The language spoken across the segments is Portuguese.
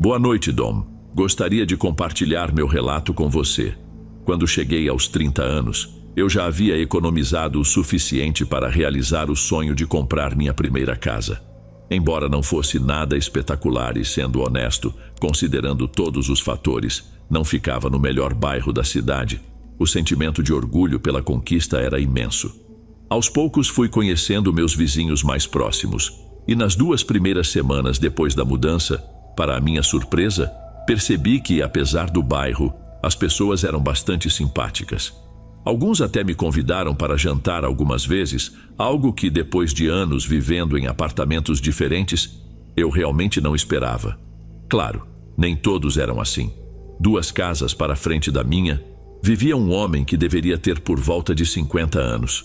Boa noite, Dom. Gostaria de compartilhar meu relato com você. Quando cheguei aos 30 anos, eu já havia economizado o suficiente para realizar o sonho de comprar minha primeira casa. Embora não fosse nada espetacular e, sendo honesto, considerando todos os fatores, não ficava no melhor bairro da cidade, o sentimento de orgulho pela conquista era imenso. Aos poucos fui conhecendo meus vizinhos mais próximos, e nas 2 primeiras semanas depois da mudança, para a minha surpresa, percebi que, apesar do bairro, as pessoas eram bastante simpáticas. Alguns até me convidaram para jantar algumas vezes, algo que, depois de anos vivendo em apartamentos diferentes, eu realmente não esperava. Claro, nem todos eram assim. 2 casas para frente da minha, vivia um homem que deveria ter por volta de 50 anos.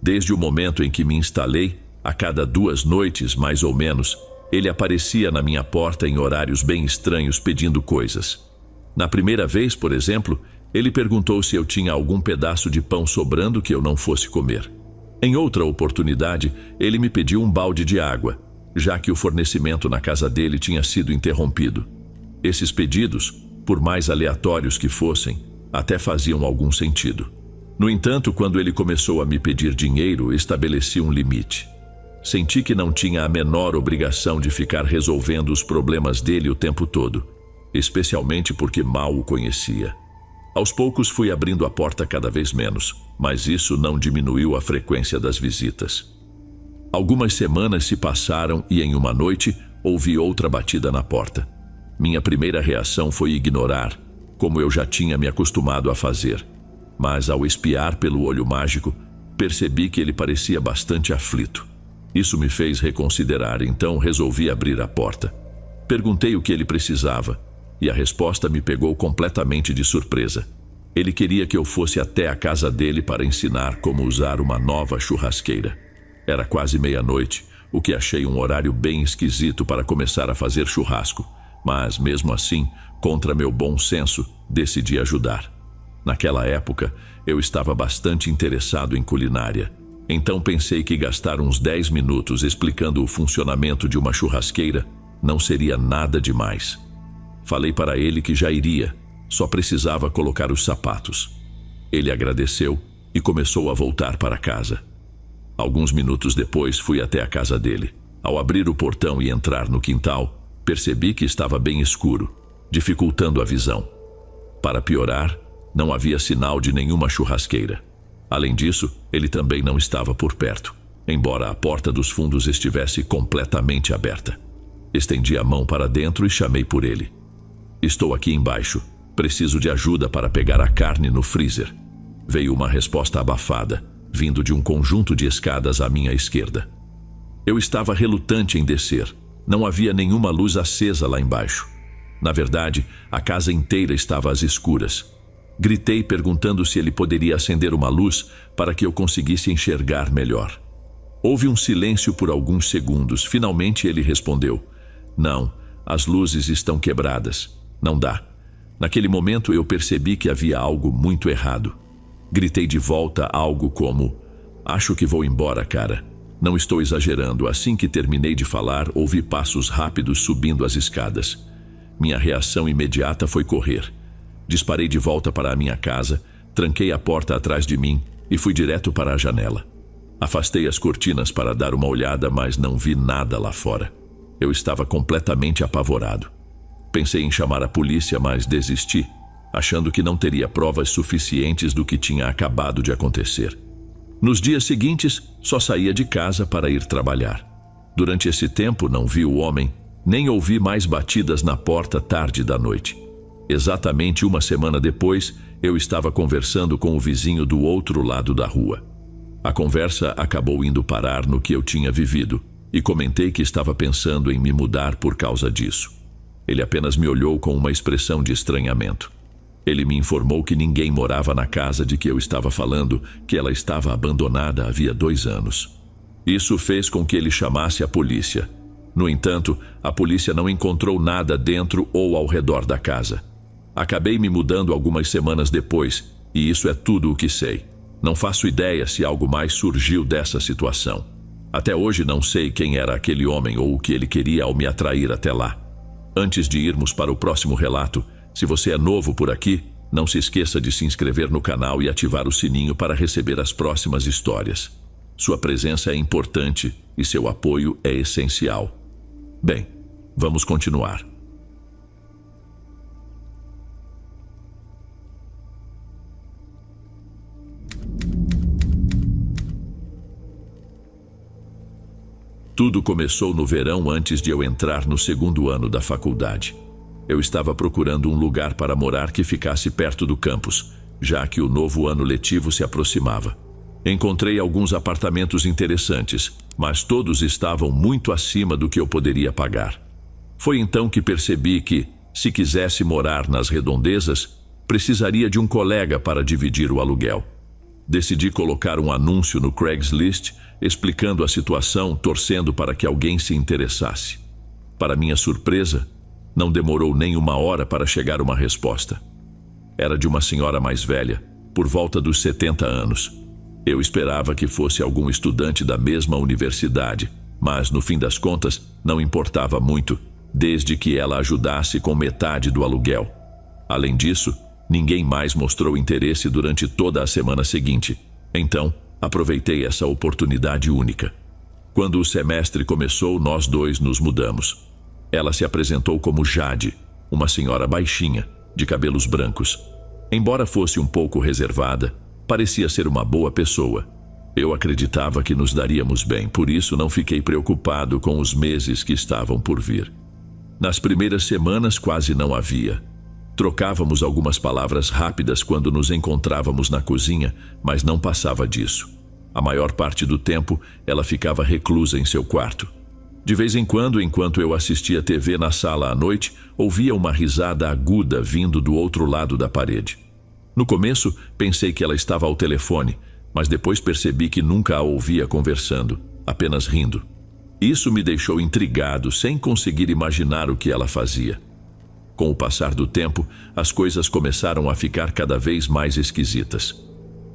Desde o momento em que me instalei, a cada 2 noites, mais ou menos, ele aparecia na minha porta em horários bem estranhos pedindo coisas. Na primeira vez, por exemplo, ele perguntou se eu tinha algum pedaço de pão sobrando que eu não fosse comer. Em outra oportunidade, ele me pediu um balde de água, já que o fornecimento na casa dele tinha sido interrompido. Esses pedidos, por mais aleatórios que fossem, até faziam algum sentido. No entanto, quando ele começou a me pedir dinheiro, estabeleci um limite. Senti que não tinha a menor obrigação de ficar resolvendo os problemas dele o tempo todo, especialmente porque mal o conhecia. Aos poucos fui abrindo a porta cada vez menos, mas isso não diminuiu a frequência das visitas. Algumas semanas se passaram e em uma noite ouvi outra batida na porta. Minha primeira reação foi ignorar, como eu já tinha me acostumado a fazer. Mas ao espiar pelo olho mágico, percebi que ele parecia bastante aflito. Isso me fez reconsiderar, então resolvi abrir a porta. Perguntei o que ele precisava, e a resposta me pegou completamente de surpresa. Ele queria que eu fosse até a casa dele para ensinar como usar uma nova churrasqueira. Era quase meia-noite, o que achei um horário bem esquisito para começar a fazer churrasco, mas mesmo assim, contra meu bom senso, decidi ajudar. Naquela época, eu estava bastante interessado em culinária, então pensei que gastar uns 10 minutos explicando o funcionamento de uma churrasqueira não seria nada demais. Falei para ele que já iria, só precisava colocar os sapatos. Ele agradeceu e começou a voltar para casa. Alguns minutos depois fui até a casa dele. Ao abrir o portão e entrar no quintal, percebi que estava bem escuro, dificultando a visão. Para piorar, não havia sinal de nenhuma churrasqueira. Além disso, ele também não estava por perto, embora a porta dos fundos estivesse completamente aberta. Estendi a mão para dentro e chamei por ele. Estou aqui embaixo. Preciso de ajuda para pegar a carne no freezer. Veio uma resposta abafada, vindo de um conjunto de escadas à minha esquerda. Eu estava relutante em descer. Não havia nenhuma luz acesa lá embaixo. Na verdade, a casa inteira estava às escuras. Gritei perguntando se ele poderia acender uma luz para que eu conseguisse enxergar melhor. Houve um silêncio por alguns segundos. Finalmente ele respondeu: "Não, as luzes estão quebradas. Não dá." Naquele momento eu percebi que havia algo muito errado. Gritei de volta algo como: "Acho que vou embora, cara." Não estou exagerando. Assim que terminei de falar, ouvi passos rápidos subindo as escadas. Minha reação imediata foi correr. Disparei de volta para a minha casa, tranquei a porta atrás de mim e fui direto para a janela. Afastei as cortinas para dar uma olhada, mas não vi nada lá fora. Eu estava completamente apavorado. Pensei em chamar a polícia, mas desisti, achando que não teria provas suficientes do que tinha acabado de acontecer. Nos dias seguintes, só saía de casa para ir trabalhar. Durante esse tempo, não vi o homem, nem ouvi mais batidas na porta tarde da noite. Exatamente uma semana depois, eu estava conversando com o vizinho do outro lado da rua. A conversa acabou indo parar no que eu tinha vivido, e comentei que estava pensando em me mudar por causa disso. Ele apenas me olhou com uma expressão de estranhamento. Ele me informou que ninguém morava na casa de que eu estava falando, que ela estava abandonada havia 2 anos. Isso fez com que ele chamasse a polícia. No entanto, a polícia não encontrou nada dentro ou ao redor da casa. Acabei me mudando algumas semanas depois, e isso é tudo o que sei. Não faço ideia se algo mais surgiu dessa situação. Até hoje não sei quem era aquele homem ou o que ele queria ao me atrair até lá. Antes de irmos para o próximo relato, se você é novo por aqui, não se esqueça de se inscrever no canal e ativar o sininho para receber as próximas histórias. Sua presença é importante e seu apoio é essencial. Bem, vamos continuar. Tudo começou no verão antes de eu entrar no segundo ano da faculdade. Eu estava procurando um lugar para morar que ficasse perto do campus, já que o novo ano letivo se aproximava. Encontrei alguns apartamentos interessantes, mas todos estavam muito acima do que eu poderia pagar. Foi então que percebi que, se quisesse morar nas redondezas, precisaria de um colega para dividir o aluguel. Decidi colocar um anúncio no Craigslist, explicando a situação, torcendo para que alguém se interessasse. Para minha surpresa, não demorou nem 1 hora para chegar uma resposta. Era de uma senhora mais velha, por volta dos 70 anos. Eu esperava que fosse algum estudante da mesma universidade, mas no fim das contas não importava muito, desde que ela ajudasse com metade do aluguel. Além disso, ninguém mais mostrou interesse durante toda a semana seguinte. Então, aproveitei essa oportunidade única. Quando o semestre começou, nós dois nos mudamos. Ela se apresentou como Jade, uma senhora baixinha, de cabelos brancos. Embora fosse um pouco reservada, parecia ser uma boa pessoa. Eu acreditava que nos daríamos bem, por isso não fiquei preocupado com os meses que estavam por vir. Nas primeiras semanas quase não havia. Trocávamos algumas palavras rápidas quando nos encontrávamos na cozinha, mas não passava disso. A maior parte do tempo, ela ficava reclusa em seu quarto. De vez em quando, enquanto eu assistia TV na sala à noite, ouvia uma risada aguda vindo do outro lado da parede. No começo, pensei que ela estava ao telefone, mas depois percebi que nunca a ouvia conversando, apenas rindo. Isso me deixou intrigado, sem conseguir imaginar o que ela fazia. Com o passar do tempo, as coisas começaram a ficar cada vez mais esquisitas.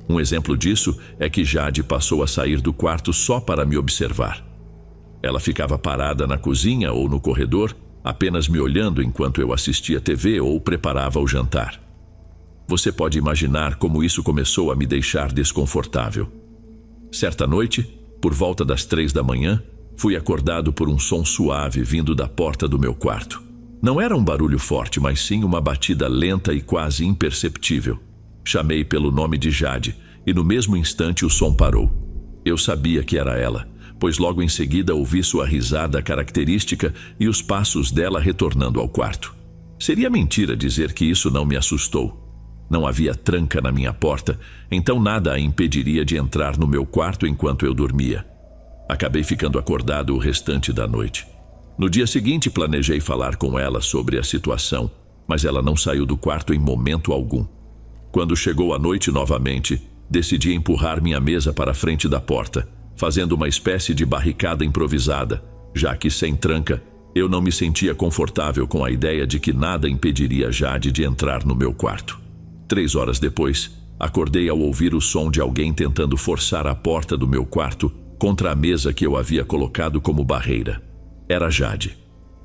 Um exemplo disso é que Jade passou a sair do quarto só para me observar. Ela ficava parada na cozinha ou no corredor, apenas me olhando enquanto eu assistia TV ou preparava o jantar. Você pode imaginar como isso começou a me deixar desconfortável. Certa noite, por volta das 3 da manhã, fui acordado por um som suave vindo da porta do meu quarto. Não era um barulho forte, mas sim uma batida lenta e quase imperceptível. Chamei pelo nome de Jade, e no mesmo instante o som parou. Eu sabia que era ela, pois logo em seguida ouvi sua risada característica e os passos dela retornando ao quarto. Seria mentira dizer que isso não me assustou. Não havia tranca na minha porta, então nada a impediria de entrar no meu quarto enquanto eu dormia. Acabei ficando acordado o restante da noite. No dia seguinte, planejei falar com ela sobre a situação, mas ela não saiu do quarto em momento algum. Quando chegou a noite novamente, decidi empurrar minha mesa para a frente da porta, fazendo uma espécie de barricada improvisada, já que sem tranca, eu não me sentia confortável com a ideia de que nada impediria Jade de entrar no meu quarto. 3 horas depois, acordei ao ouvir o som de alguém tentando forçar a porta do meu quarto contra a mesa que eu havia colocado como barreira. Era Jade.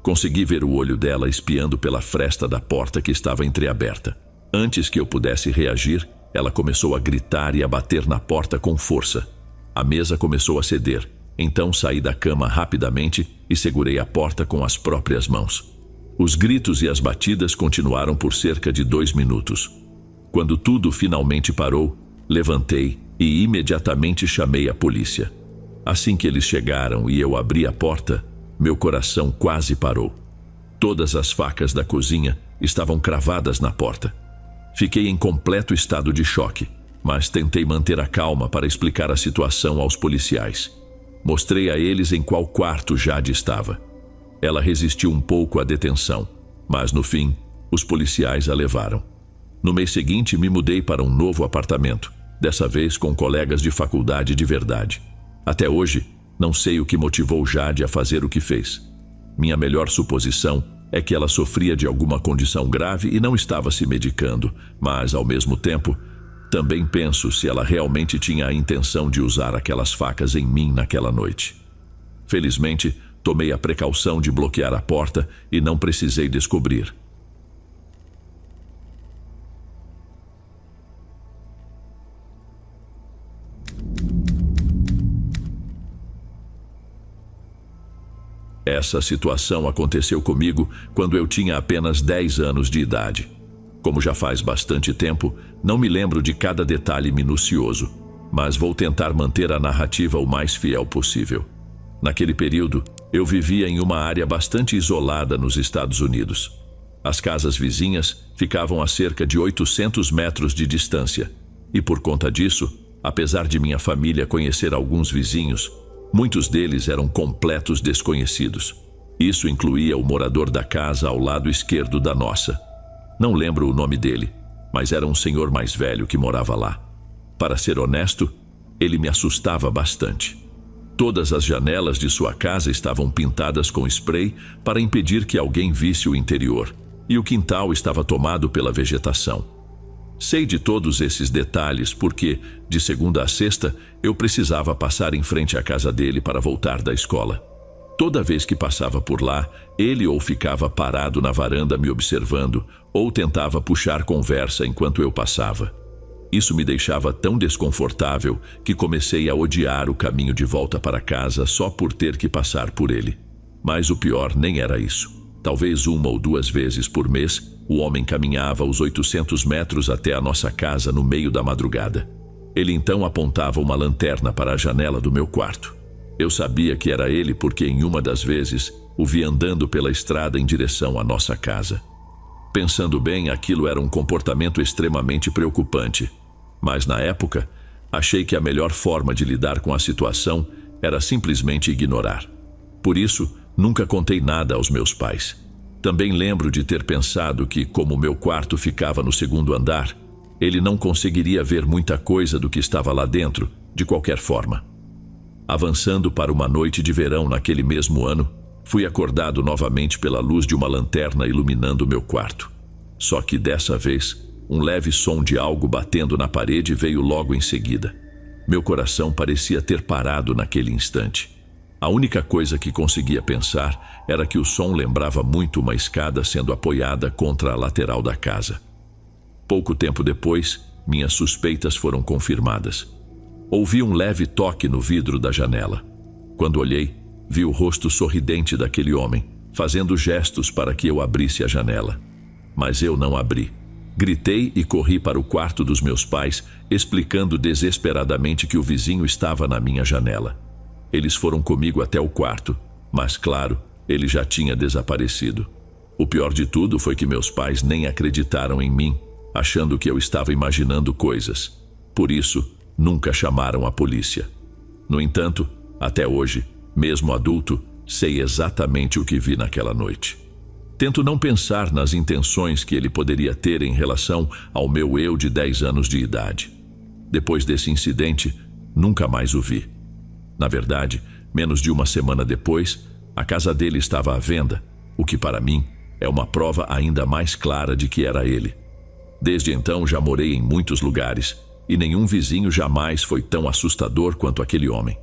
Consegui ver o olho dela espiando pela fresta da porta que estava entreaberta. Antes que eu pudesse reagir, ela começou a gritar e a bater na porta com força. A mesa começou a ceder, então saí da cama rapidamente e segurei a porta com as próprias mãos. Os gritos e as batidas continuaram por cerca de 2 minutos. Quando tudo finalmente parou, levantei e imediatamente chamei a polícia. Assim que eles chegaram e eu abri a porta, meu coração quase parou. Todas as facas da cozinha estavam cravadas na porta. Fiquei em completo estado de choque, mas tentei manter a calma para explicar a situação aos policiais. Mostrei a eles em qual quarto Jade estava. Ela resistiu um pouco à detenção, mas no fim, os policiais a levaram. No mês seguinte, me mudei para um novo apartamento, dessa vez com colegas de faculdade de verdade. Até hoje, não sei o que motivou Jade a fazer o que fez. Minha melhor suposição é que ela sofria de alguma condição grave e não estava se medicando, mas, ao mesmo tempo, também penso se ela realmente tinha a intenção de usar aquelas facas em mim naquela noite. Felizmente, tomei a precaução de bloquear a porta e não precisei descobrir. Essa situação aconteceu comigo quando eu tinha apenas 10 anos de idade. Como já faz bastante tempo, não me lembro de cada detalhe minucioso, mas vou tentar manter a narrativa o mais fiel possível. Naquele período, eu vivia em uma área bastante isolada nos Estados Unidos. As casas vizinhas ficavam a cerca de 800 metros de distância, e por conta disso, apesar de minha família conhecer alguns vizinhos, muitos deles eram completos desconhecidos. Isso incluía o morador da casa ao lado esquerdo da nossa. Não lembro o nome dele, mas era um senhor mais velho que morava lá. Para ser honesto, ele me assustava bastante. Todas as janelas de sua casa estavam pintadas com spray para impedir que alguém visse o interior, e o quintal estava tomado pela vegetação. Sei de todos esses detalhes porque, de segunda a sexta, eu precisava passar em frente à casa dele para voltar da escola. Toda vez que passava por lá, ele ou ficava parado na varanda me observando, ou tentava puxar conversa enquanto eu passava. Isso me deixava tão desconfortável que comecei a odiar o caminho de volta para casa só por ter que passar por ele. Mas o pior nem era isso. Talvez 1 ou 2 vezes por mês, o homem caminhava os 800 metros até a nossa casa no meio da madrugada. Ele então apontava uma lanterna para a janela do meu quarto. Eu sabia que era ele porque em uma das vezes o vi andando pela estrada em direção à nossa casa. Pensando bem, aquilo era um comportamento extremamente preocupante. Mas na época, achei que a melhor forma de lidar com a situação era simplesmente ignorar. Por isso, nunca contei nada aos meus pais. Também lembro de ter pensado que, como meu quarto ficava no 2º andar, ele não conseguiria ver muita coisa do que estava lá dentro, de qualquer forma. Avançando para uma noite de verão naquele mesmo ano, fui acordado novamente pela luz de uma lanterna iluminando meu quarto. Só que dessa vez, um leve som de algo batendo na parede veio logo em seguida. Meu coração parecia ter parado naquele instante. A única coisa que conseguia pensar era que o som lembrava muito uma escada sendo apoiada contra a lateral da casa. Pouco tempo depois, minhas suspeitas foram confirmadas. Ouvi um leve toque no vidro da janela. Quando olhei, vi o rosto sorridente daquele homem, fazendo gestos para que eu abrisse a janela. Mas eu não abri. Gritei e corri para o quarto dos meus pais, explicando desesperadamente que o vizinho estava na minha janela. Eles foram comigo até o quarto, mas claro, ele já tinha desaparecido. O pior de tudo foi que meus pais nem acreditaram em mim, achando que eu estava imaginando coisas. Por isso, nunca chamaram a polícia. No entanto, até hoje, mesmo adulto, sei exatamente o que vi naquela noite. Tento não pensar nas intenções que ele poderia ter em relação ao meu eu de 10 anos de idade. Depois desse incidente, nunca mais o vi. Na verdade, menos de uma semana depois, a casa dele estava à venda, o que para mim é uma prova ainda mais clara de que era ele. Desde então já morei em muitos lugares e nenhum vizinho jamais foi tão assustador quanto aquele homem.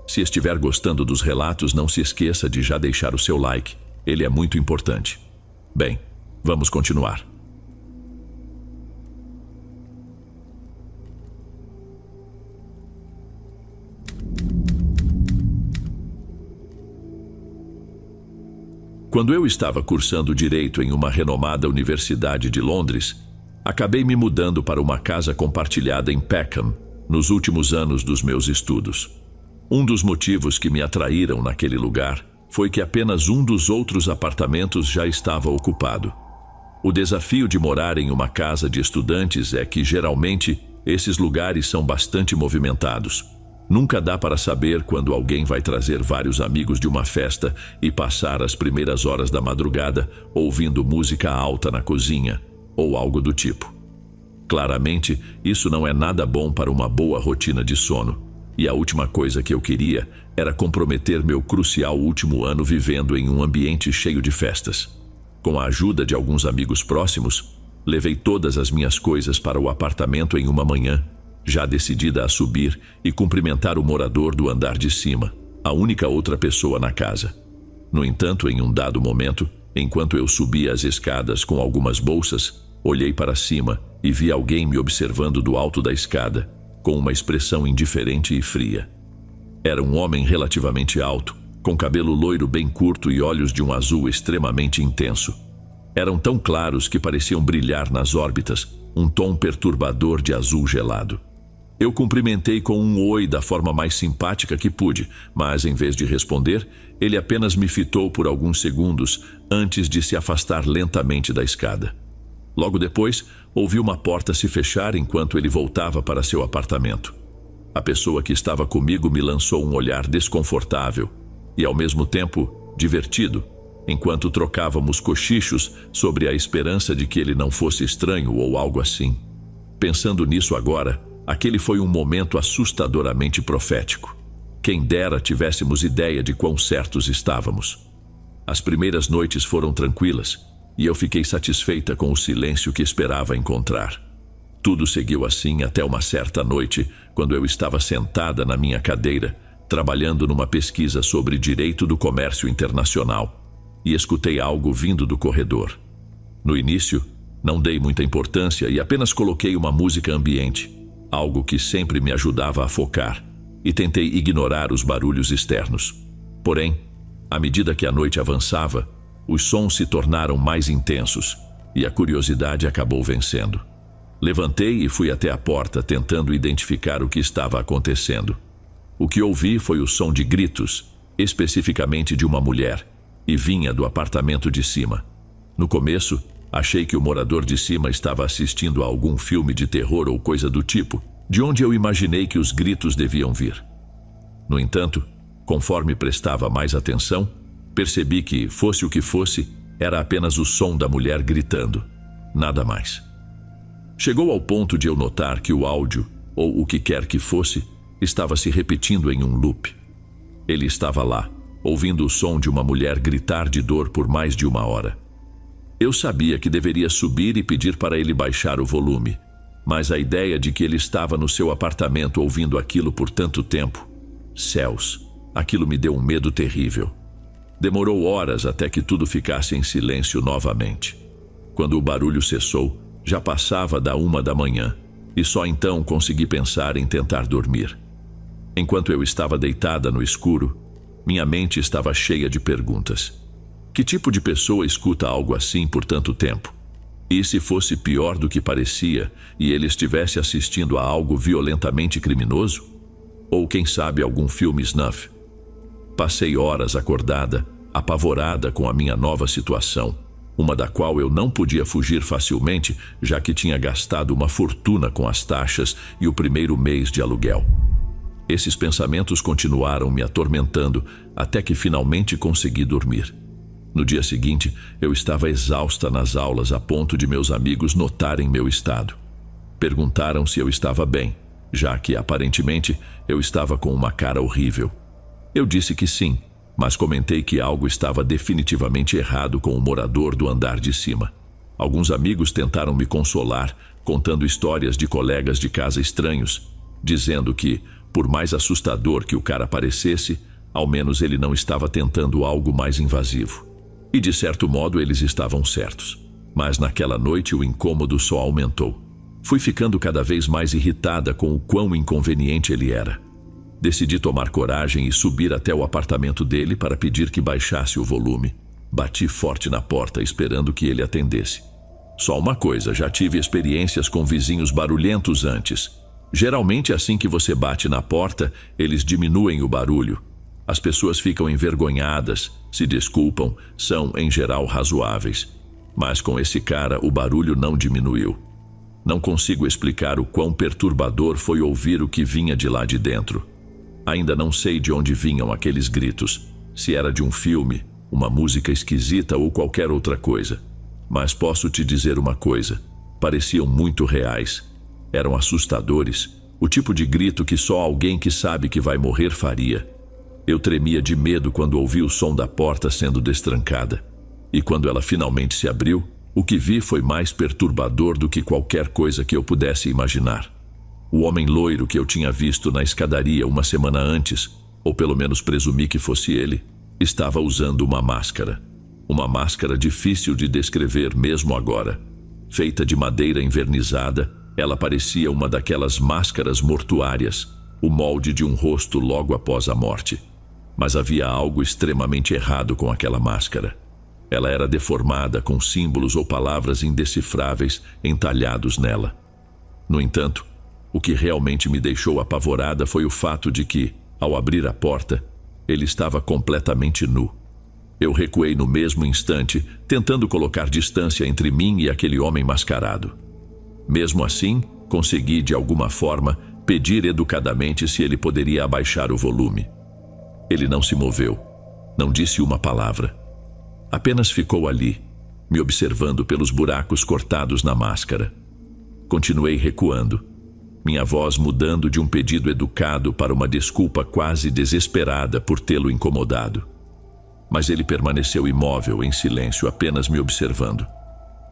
Se estiver gostando dos relatos, não se esqueça de já deixar o seu like. Ele é muito importante. Bem, vamos continuar. Quando eu estava cursando Direito em uma renomada universidade de Londres, acabei me mudando para uma casa compartilhada em Peckham, nos últimos anos dos meus estudos. Um dos motivos que me atraíram naquele lugar foi que apenas um dos outros apartamentos já estava ocupado. O desafio de morar em uma casa de estudantes é que, geralmente, esses lugares são bastante movimentados. Nunca dá para saber quando alguém vai trazer vários amigos de uma festa e passar as primeiras horas da madrugada ouvindo música alta na cozinha, ou algo do tipo. Claramente, isso não é nada bom para uma boa rotina de sono, e a última coisa que eu queria era comprometer meu crucial último ano vivendo em um ambiente cheio de festas. Com a ajuda de alguns amigos próximos, levei todas as minhas coisas para o apartamento em uma manhã, já decidida a subir e cumprimentar o morador do andar de cima, a única outra pessoa na casa. No entanto, em um dado momento, enquanto eu subia as escadas com algumas bolsas, olhei para cima e vi alguém me observando do alto da escada, com uma expressão indiferente e fria. Era um homem relativamente alto, com cabelo loiro bem curto e olhos de um azul extremamente intenso. Eram tão claros que pareciam brilhar nas órbitas, um tom perturbador de azul gelado. Eu cumprimentei com um oi da forma mais simpática que pude, mas em vez de responder, ele apenas me fitou por alguns segundos antes de se afastar lentamente da escada. Logo depois, ouvi uma porta se fechar enquanto ele voltava para seu apartamento. A pessoa que estava comigo me lançou um olhar desconfortável e, ao mesmo tempo, divertido, enquanto trocávamos cochichos sobre a esperança de que ele não fosse estranho ou algo assim. Pensando nisso agora, aquele foi um momento assustadoramente profético. Quem dera tivéssemos ideia de quão certos estávamos. As primeiras noites foram tranquilas, e eu fiquei satisfeita com o silêncio que esperava encontrar. Tudo seguiu assim até uma certa noite, quando eu estava sentada na minha cadeira, trabalhando numa pesquisa sobre direito do comércio internacional, e escutei algo vindo do corredor. No início, não dei muita importância e apenas coloquei uma música ambiente, algo que sempre me ajudava a focar, e tentei ignorar os barulhos externos. Porém, à medida que a noite avançava, os sons se tornaram mais intensos e a curiosidade acabou vencendo. Levantei e fui até a porta, tentando identificar o que estava acontecendo. O que ouvi foi o som de gritos, especificamente de uma mulher, e vinha do apartamento de cima. No começo, achei que o morador de cima estava assistindo a algum filme de terror ou coisa do tipo, de onde eu imaginei que os gritos deviam vir. No entanto, conforme prestava mais atenção, percebi que, fosse o que fosse, era apenas o som da mulher gritando, nada mais. Chegou ao ponto de eu notar que o áudio, ou o que quer que fosse, estava se repetindo em um loop. Ele estava lá, ouvindo o som de uma mulher gritar de dor por mais de uma hora. Eu sabia que deveria subir e pedir para ele baixar o volume, mas a ideia de que ele estava no seu apartamento ouvindo aquilo por tanto tempo, céus, aquilo me deu um medo terrível. Demorou horas até que tudo ficasse em silêncio novamente. Quando o barulho cessou, já passava da 1 da manhã, e só então consegui pensar em tentar dormir. Enquanto eu estava deitada no escuro, minha mente estava cheia de perguntas. Que tipo de pessoa escuta algo assim por tanto tempo? E se fosse pior do que parecia, e ele estivesse assistindo a algo violentamente criminoso? Ou quem sabe algum filme snuff? Passei horas acordada, apavorada com a minha nova situação, uma da qual eu não podia fugir facilmente, já que tinha gastado uma fortuna com as taxas e o primeiro mês de aluguel. Esses pensamentos continuaram me atormentando até que finalmente consegui dormir. No dia seguinte, eu estava exausta nas aulas a ponto de meus amigos notarem meu estado. Perguntaram se eu estava bem, já que aparentemente eu estava com uma cara horrível. Eu disse que sim, mas comentei que algo estava definitivamente errado com o morador do andar de cima. Alguns amigos tentaram me consolar, contando histórias de colegas de casa estranhos, dizendo que, por mais assustador que o cara parecesse, ao menos ele não estava tentando algo mais invasivo. E de certo modo eles estavam certos. Mas naquela noite o incômodo só aumentou. Fui ficando cada vez mais irritada com o quão inconveniente ele era. Decidi tomar coragem e subir até o apartamento dele para pedir que baixasse o volume. Bati forte na porta, esperando que ele atendesse. Só uma coisa, já tive experiências com vizinhos barulhentos antes. Geralmente, assim que você bate na porta, eles diminuem o barulho. As pessoas ficam envergonhadas, se desculpam, são, em geral, razoáveis. Mas com esse cara, o barulho não diminuiu. Não consigo explicar o quão perturbador foi ouvir o que vinha de lá de dentro. Ainda não sei de onde vinham aqueles gritos, se era de um filme, uma música esquisita ou qualquer outra coisa. Mas posso te dizer uma coisa, pareciam muito reais. Eram assustadores, o tipo de grito que só alguém que sabe que vai morrer faria. Eu tremia de medo quando ouvi o som da porta sendo destrancada. E quando ela finalmente se abriu, o que vi foi mais perturbador do que qualquer coisa que eu pudesse imaginar. O homem loiro que eu tinha visto na escadaria uma semana antes, ou pelo menos presumi que fosse ele, Estava usando uma máscara. Uma máscara difícil de descrever mesmo agora. Feita de madeira envernizada, ela parecia uma daquelas máscaras mortuárias, o molde de um rosto logo após a morte. Mas havia algo extremamente errado com aquela máscara. Ela era deformada, com símbolos ou palavras indecifráveis entalhados nela. No entanto, o que realmente me deixou apavorada foi o fato de que, ao abrir a porta, ele estava completamente nu. Eu recuei no mesmo instante, tentando colocar distância entre mim e aquele homem mascarado. Mesmo assim, consegui, de alguma forma, pedir educadamente se ele poderia abaixar o volume. Ele não se moveu, não disse uma palavra. Apenas ficou ali, me observando pelos buracos cortados na máscara. Continuei recuando, minha voz mudando de um pedido educado para uma desculpa quase desesperada por tê-lo incomodado. Mas ele permaneceu imóvel, em silêncio, apenas me observando.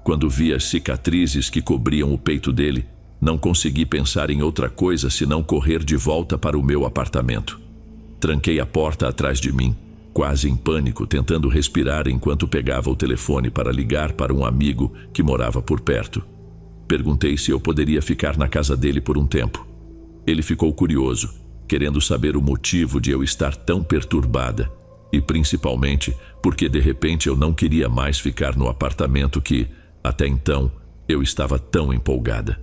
Quando vi as cicatrizes que cobriam o peito dele, não consegui pensar em outra coisa senão correr de volta para o meu apartamento. Tranquei a porta atrás de mim, quase em pânico, tentando respirar enquanto pegava o telefone para ligar para um amigo que morava por perto. Perguntei se eu poderia ficar na casa dele por um tempo. Ele ficou curioso, querendo saber o motivo de eu estar tão perturbada. E principalmente porque de repente eu não queria mais ficar no apartamento que, até então, eu estava tão empolgada.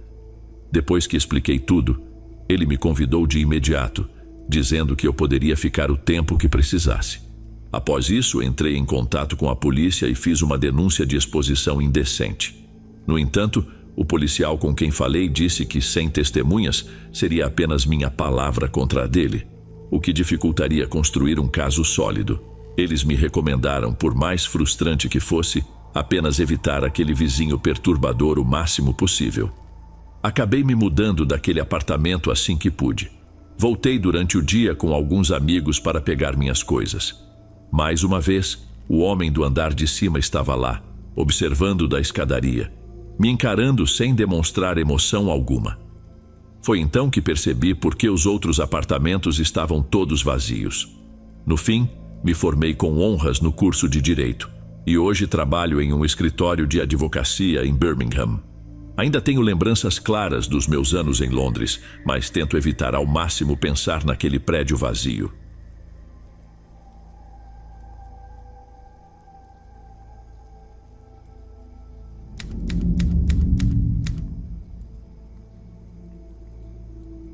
Depois que expliquei tudo, ele me convidou de imediato, dizendo que eu poderia ficar o tempo que precisasse. Após isso, entrei em contato com a polícia e fiz uma denúncia de exposição indecente. No entanto, o policial com quem falei disse que, sem testemunhas, seria apenas minha palavra contra a dele, o que dificultaria construir um caso sólido. Eles me recomendaram, por mais frustrante que fosse, apenas evitar aquele vizinho perturbador o máximo possível. Acabei me mudando daquele apartamento assim que pude. Voltei durante o dia com alguns amigos para pegar minhas coisas. Mais uma vez, o homem do andar de cima estava lá, observando da escadaria, me encarando sem demonstrar emoção alguma. Foi então que percebi por que os outros apartamentos estavam todos vazios. No fim, me formei com honras no curso de Direito e hoje trabalho em um escritório de advocacia em Birmingham. Ainda tenho lembranças claras dos meus anos em Londres, mas tento evitar ao máximo pensar naquele prédio vazio.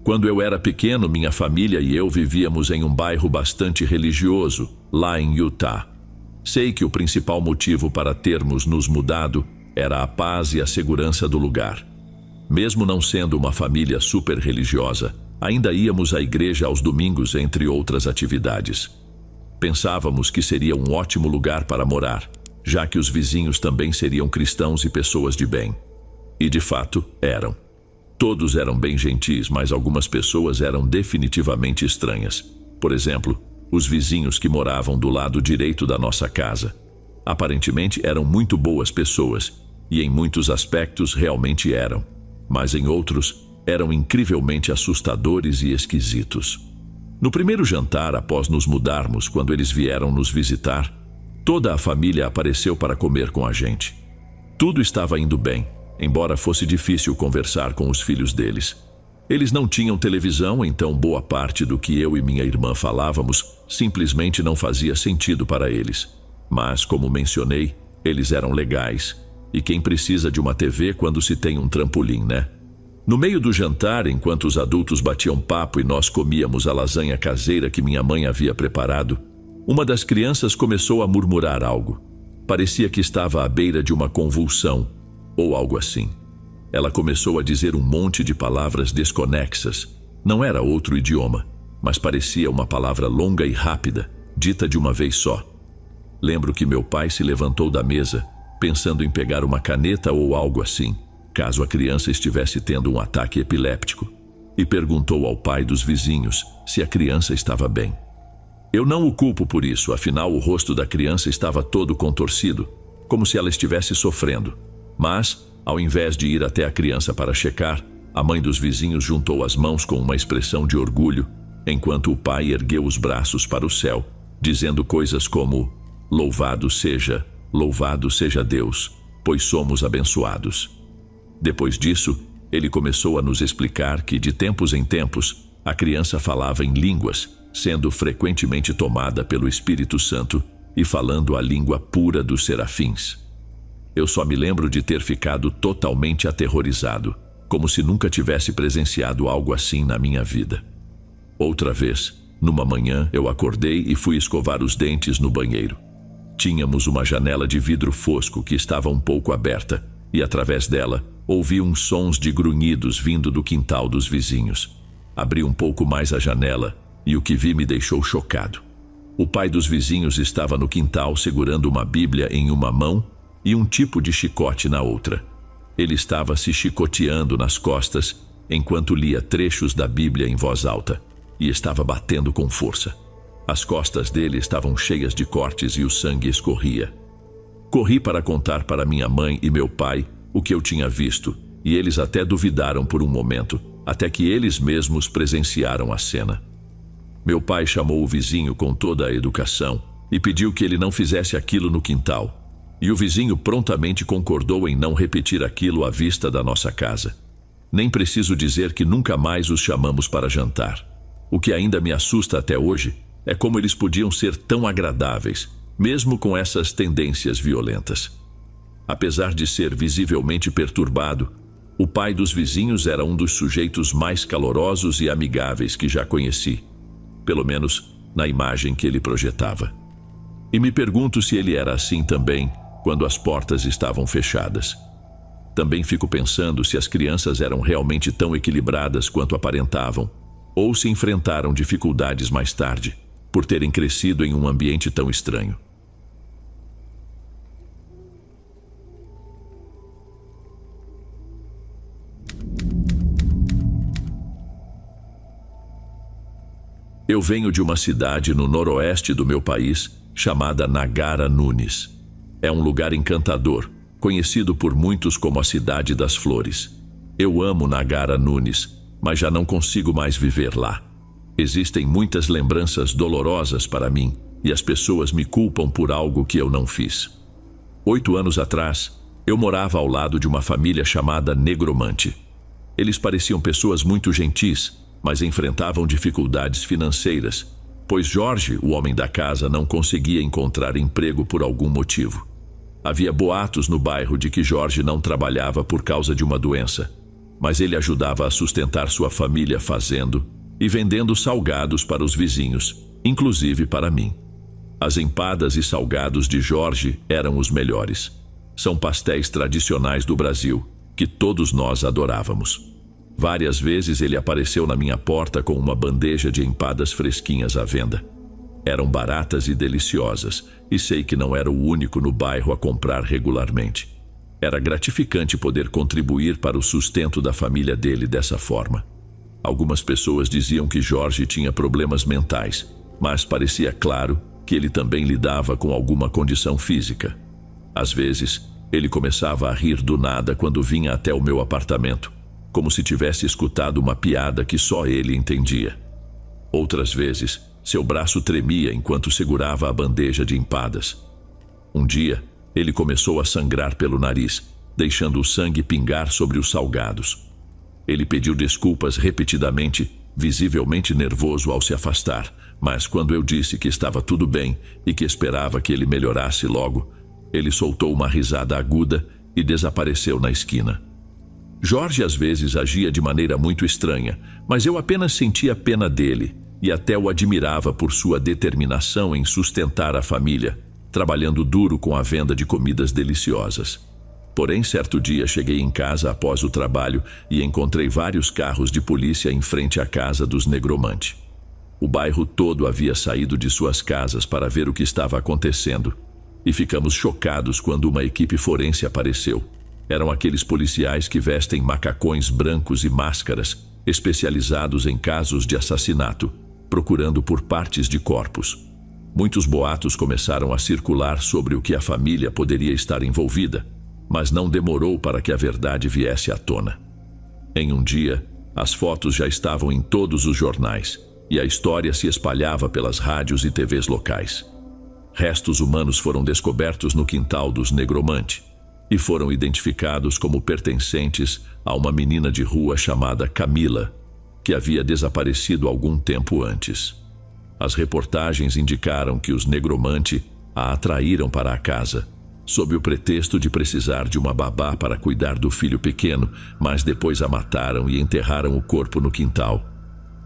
Quando eu era pequeno, minha família e eu vivíamos em um bairro bastante religioso, lá em Utah. Sei que o principal motivo para termos nos mudado era a paz e a segurança do lugar. Mesmo não sendo uma família super religiosa, ainda íamos à igreja aos domingos, entre outras atividades. Pensávamos que seria um ótimo lugar para morar, já que os vizinhos também seriam cristãos e pessoas de bem. E de fato, eram. Todos eram bem gentis, mas algumas pessoas eram definitivamente estranhas. Por exemplo, os vizinhos que moravam do lado direito da nossa casa. Aparentemente eram muito boas pessoas, e em muitos aspectos realmente eram. Mas em outros, eram incrivelmente assustadores e esquisitos. No primeiro jantar após nos mudarmos, quando eles vieram nos visitar, toda a família apareceu para comer com a gente. Tudo estava indo bem, embora fosse difícil conversar com os filhos deles. Eles não tinham televisão, então boa parte do que eu e minha irmã falávamos simplesmente não fazia sentido para eles. Mas, como mencionei, eles eram legais. E quem precisa de uma TV quando se tem um trampolim, né? No meio do jantar, enquanto os adultos batiam papo e nós comíamos a lasanha caseira que minha mãe havia preparado, uma das crianças começou a murmurar algo. Parecia que estava à beira de uma convulsão, ou algo assim. Ela começou a dizer um monte de palavras desconexas. Não era outro idioma, mas parecia uma palavra longa e rápida, dita de uma vez só. Lembro que meu pai se levantou da mesa, pensando em pegar uma caneta ou algo assim, caso a criança estivesse tendo um ataque epiléptico, e perguntou ao pai dos vizinhos se a criança estava bem. Eu não o culpo por isso, afinal o rosto da criança estava todo contorcido, como se ela estivesse sofrendo. Mas, ao invés de ir até a criança para checar, a mãe dos vizinhos juntou as mãos com uma expressão de orgulho, enquanto o pai ergueu os braços para o céu, dizendo coisas como: louvado seja Deus, pois somos abençoados. Depois disso, ele começou a nos explicar que, de tempos em tempos, a criança falava em línguas, sendo frequentemente tomada pelo Espírito Santo e falando a língua pura dos serafins. Eu só me lembro de ter ficado totalmente aterrorizado, como se nunca tivesse presenciado algo assim na minha vida. Outra vez, numa manhã, eu acordei e fui escovar os dentes no banheiro. Tínhamos uma janela de vidro fosco que estava um pouco aberta, e através dela, ouvi uns sons de grunhidos vindo do quintal dos vizinhos. Abri um pouco mais a janela, e o que vi me deixou chocado. O pai dos vizinhos estava no quintal segurando uma Bíblia em uma mão e um tipo de chicote na outra. Ele estava se chicoteando nas costas enquanto lia trechos da Bíblia em voz alta, e estava batendo com força. As costas dele estavam cheias de cortes e o sangue escorria. Corri para contar para minha mãe e meu pai o que eu tinha visto, e eles até duvidaram por um momento, até que eles mesmos presenciaram a cena. Meu pai chamou o vizinho com toda a educação e pediu que ele não fizesse aquilo no quintal, e o vizinho prontamente concordou em não repetir aquilo à vista da nossa casa. Nem preciso dizer que nunca mais os chamamos para jantar. O que ainda me assusta até hoje é como eles podiam ser tão agradáveis, mesmo com essas tendências violentas. Apesar de ser visivelmente perturbado, o pai dos vizinhos era um dos sujeitos mais calorosos e amigáveis que já conheci, pelo menos na imagem que ele projetava. E me pergunto se ele era assim também quando as portas estavam fechadas. Também fico pensando se as crianças eram realmente tão equilibradas quanto aparentavam, ou se enfrentaram dificuldades mais tarde, por terem crescido em um ambiente tão estranho. Eu venho de uma cidade no noroeste do meu país, chamada Nagara Nunes. É um lugar encantador, conhecido por muitos como a Cidade das Flores. Eu amo Nagara Nunes, mas já não consigo mais viver lá. Existem muitas lembranças dolorosas para mim, e as pessoas me culpam por algo que eu não fiz. 8 anos atrás, eu morava ao lado de uma família chamada Negromante. Eles pareciam pessoas muito gentis, mas enfrentavam dificuldades financeiras, pois Jorge, o homem da casa, não conseguia encontrar emprego por algum motivo. Havia boatos no bairro de que Jorge não trabalhava por causa de uma doença, mas ele ajudava a sustentar sua família fazendo e vendendo salgados para os vizinhos, inclusive para mim. As empadas e salgados de Jorge eram os melhores. São pastéis tradicionais do Brasil, que todos nós adorávamos. Várias vezes ele apareceu na minha porta com uma bandeja de empadas fresquinhas à venda. Eram baratas e deliciosas, e sei que não era o único no bairro a comprar regularmente. Era gratificante poder contribuir para o sustento da família dele dessa forma. Algumas pessoas diziam que Jorge tinha problemas mentais, mas parecia claro que ele também lidava com alguma condição física. Às vezes, ele começava a rir do nada quando vinha até o meu apartamento, como se tivesse escutado uma piada que só ele entendia. Outras vezes, seu braço tremia enquanto segurava a bandeja de empadas. Um dia, ele começou a sangrar pelo nariz, deixando o sangue pingar sobre os salgados. Ele pediu desculpas repetidamente, visivelmente nervoso ao se afastar, mas quando eu disse que estava tudo bem e que esperava que ele melhorasse logo, ele soltou uma risada aguda e desapareceu na esquina. Jorge às vezes agia de maneira muito estranha, mas eu apenas sentia pena dele e até o admirava por sua determinação em sustentar a família, trabalhando duro com a venda de comidas deliciosas. Porém, certo dia cheguei em casa após o trabalho e encontrei vários carros de polícia em frente à casa dos Negromante. O bairro todo havia saído de suas casas para ver o que estava acontecendo, e ficamos chocados quando uma equipe forense apareceu. Eram aqueles policiais que vestem macacões brancos e máscaras, especializados em casos de assassinato, procurando por partes de corpos. Muitos boatos começaram a circular sobre o que a família poderia estar envolvida, mas não demorou para que a verdade viesse à tona. Em um dia, as fotos já estavam em todos os jornais, e a história se espalhava pelas rádios e TVs locais. Restos humanos foram descobertos no quintal dos Negromante e foram identificados como pertencentes a uma menina de rua chamada Camila, que havia desaparecido algum tempo antes. As reportagens indicaram que os Negromante a atraíram para a casa, sob o pretexto de precisar de uma babá para cuidar do filho pequeno, mas depois a mataram e enterraram o corpo no quintal.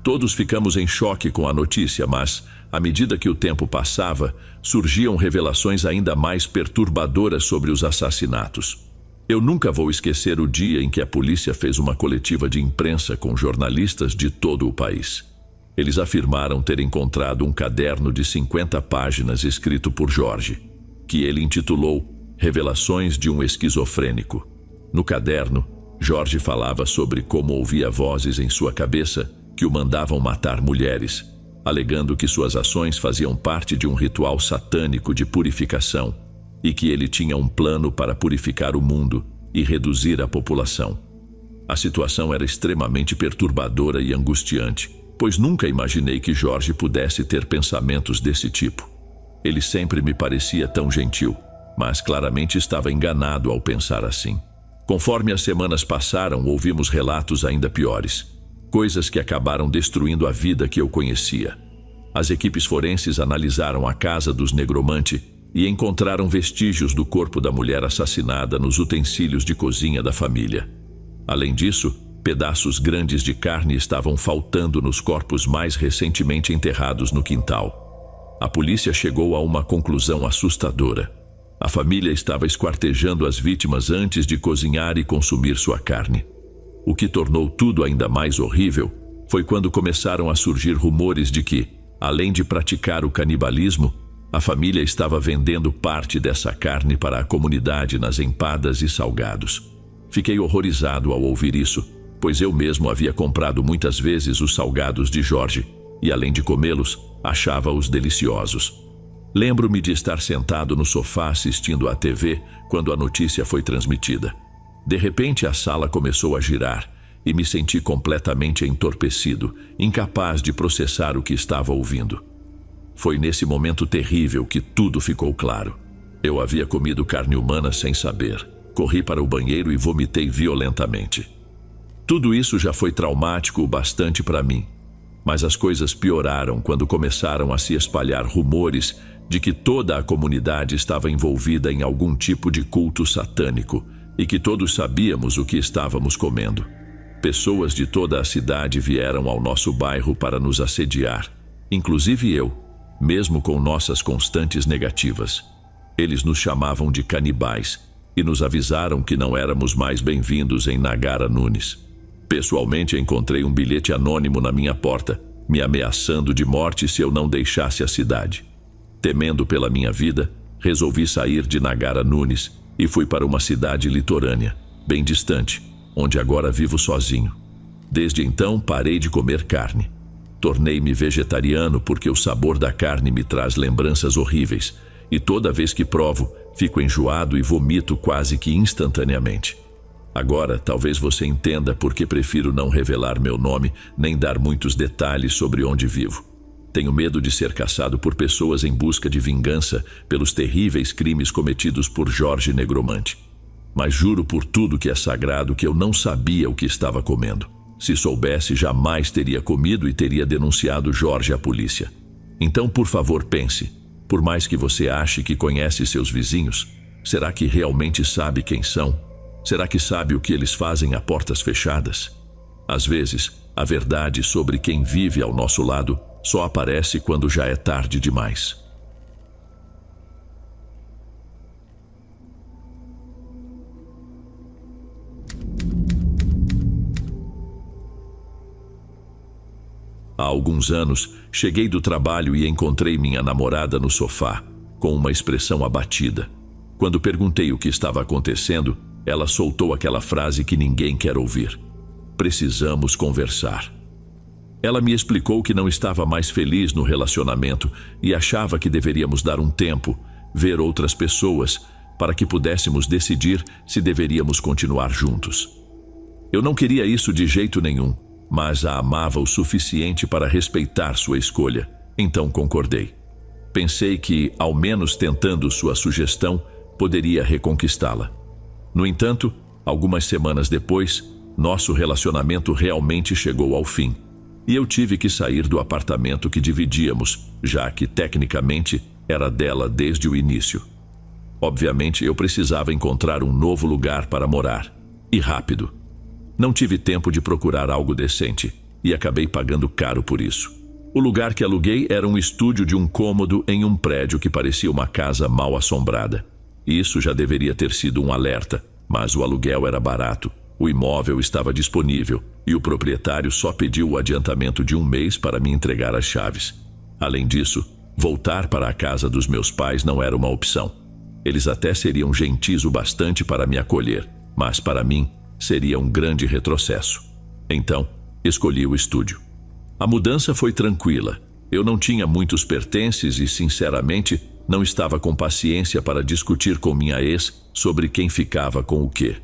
Todos ficamos em choque com a notícia, mas, à medida que o tempo passava, surgiam revelações ainda mais perturbadoras sobre os assassinatos. Eu nunca vou esquecer o dia em que a polícia fez uma coletiva de imprensa com jornalistas de todo o país. Eles afirmaram ter encontrado um caderno de 50 páginas escrito por Jorge, que ele intitulou Revelações de um Esquizofrênico. No caderno, Jorge falava sobre como ouvia vozes em sua cabeça que o mandavam matar mulheres, alegando que suas ações faziam parte de um ritual satânico de purificação e que ele tinha um plano para purificar o mundo e reduzir a população. A situação era extremamente perturbadora e angustiante, pois nunca imaginei que Jorge pudesse ter pensamentos desse tipo. Ele sempre me parecia tão gentil, mas claramente estava enganado ao pensar assim. Conforme as semanas passaram, ouvimos relatos ainda piores, coisas que acabaram destruindo a vida que eu conhecia. As equipes forenses analisaram a casa dos Negromante e encontraram vestígios do corpo da mulher assassinada nos utensílios de cozinha da família. Além disso, pedaços grandes de carne estavam faltando nos corpos mais recentemente enterrados no quintal. A polícia chegou a uma conclusão assustadora. A família estava esquartejando as vítimas antes de cozinhar e consumir sua carne. O que tornou tudo ainda mais horrível foi quando começaram a surgir rumores de que, além de praticar o canibalismo, a família estava vendendo parte dessa carne para a comunidade nas empadas e salgados. Fiquei horrorizado ao ouvir isso, pois eu mesmo havia comprado muitas vezes os salgados de Jorge e, além de comê-los, achava-os deliciosos. Lembro-me de estar sentado no sofá assistindo à TV quando a notícia foi transmitida. De repente, a sala começou a girar e me senti completamente entorpecido, incapaz de processar o que estava ouvindo. Foi nesse momento terrível que tudo ficou claro. Eu havia comido carne humana sem saber. Corri para o banheiro e vomitei violentamente. Tudo isso já foi traumático o bastante para mim, mas as coisas pioraram quando começaram a se espalhar rumores de que toda a comunidade estava envolvida em algum tipo de culto satânico e que todos sabíamos o que estávamos comendo. Pessoas de toda a cidade vieram ao nosso bairro para nos assediar, inclusive eu, mesmo com nossas constantes negativas. Eles nos chamavam de canibais e nos avisaram que não éramos mais bem-vindos em Nagara Nunes. Pessoalmente, encontrei um bilhete anônimo na minha porta, me ameaçando de morte se eu não deixasse a cidade. Temendo pela minha vida, resolvi sair de Nagara Nunes e fui para uma cidade litorânea, bem distante, onde agora vivo sozinho. Desde então, parei de comer carne. Tornei-me vegetariano porque o sabor da carne me traz lembranças horríveis, e toda vez que provo, fico enjoado e vomito quase que instantaneamente. Agora, talvez você entenda por que prefiro não revelar meu nome nem dar muitos detalhes sobre onde vivo. Tenho medo de ser caçado por pessoas em busca de vingança pelos terríveis crimes cometidos por Jorge Negromante. Mas juro por tudo que é sagrado que eu não sabia o que estava comendo. Se soubesse, jamais teria comido e teria denunciado Jorge à polícia. Então, por favor, pense. Por mais que você ache que conhece seus vizinhos, será que realmente sabe quem são? Será que sabe o que eles fazem a portas fechadas? Às vezes, a verdade sobre quem vive ao nosso lado só aparece quando já é tarde demais. Há alguns anos, cheguei do trabalho e encontrei minha namorada no sofá, com uma expressão abatida. Quando perguntei o que estava acontecendo, ela soltou aquela frase que ninguém quer ouvir: precisamos conversar. Ela me explicou que não estava mais feliz no relacionamento e achava que deveríamos dar um tempo, ver outras pessoas, para que pudéssemos decidir se deveríamos continuar juntos. Eu não queria isso de jeito nenhum, mas a amava o suficiente para respeitar sua escolha, então concordei. Pensei que, ao menos tentando sua sugestão, poderia reconquistá-la. No entanto, algumas semanas depois, nosso relacionamento realmente chegou ao fim, e eu tive que sair do apartamento que dividíamos, já que, tecnicamente, era dela desde o início. Obviamente, eu precisava encontrar um novo lugar para morar, e rápido. Não tive tempo de procurar algo decente, e acabei pagando caro por isso. O lugar que aluguei era um estúdio de um cômodo em um prédio que parecia uma casa mal assombrada. Isso já deveria ter sido um alerta, mas o aluguel era barato, o imóvel estava disponível e o proprietário só pediu o adiantamento de 1 mês para me entregar as chaves. Além disso, voltar para a casa dos meus pais não era uma opção. Eles até seriam gentis o bastante para me acolher, mas para mim seria um grande retrocesso. Então, escolhi o estúdio. A mudança foi tranquila. Eu não tinha muitos pertences e, sinceramente, não estava com paciência para discutir com minha ex sobre quem ficava com o quê.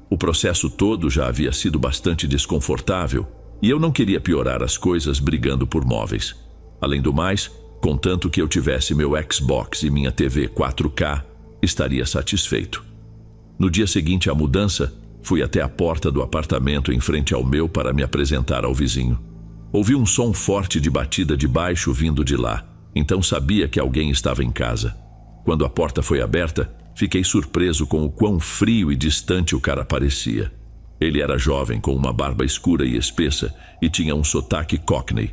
O processo todo já havia sido bastante desconfortável e eu não queria piorar as coisas brigando por móveis. Além do mais, contanto que eu tivesse meu Xbox e minha TV 4K, estaria satisfeito. No dia seguinte à mudança, fui até a porta do apartamento em frente ao meu para me apresentar ao vizinho. Ouvi um som forte de batida de baixo vindo de lá, então sabia que alguém estava em casa. Quando a porta foi aberta, fiquei surpreso com o quão frio e distante o cara parecia. Ele era jovem, com uma barba escura e espessa, e tinha um sotaque cockney.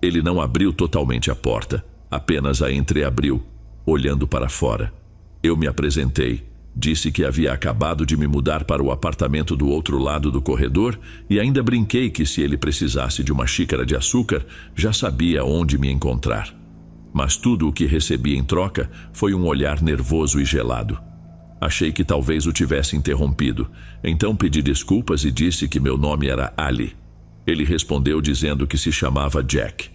Ele não abriu totalmente a porta, apenas a entreabriu, olhando para fora. Eu me apresentei, disse que havia acabado de me mudar para o apartamento do outro lado do corredor e ainda brinquei que se ele precisasse de uma xícara de açúcar, já sabia onde me encontrar. Mas tudo o que recebi em troca foi um olhar nervoso e gelado. Achei que talvez o tivesse interrompido, então pedi desculpas e disse que meu nome era Ali. Ele respondeu dizendo que se chamava Jack.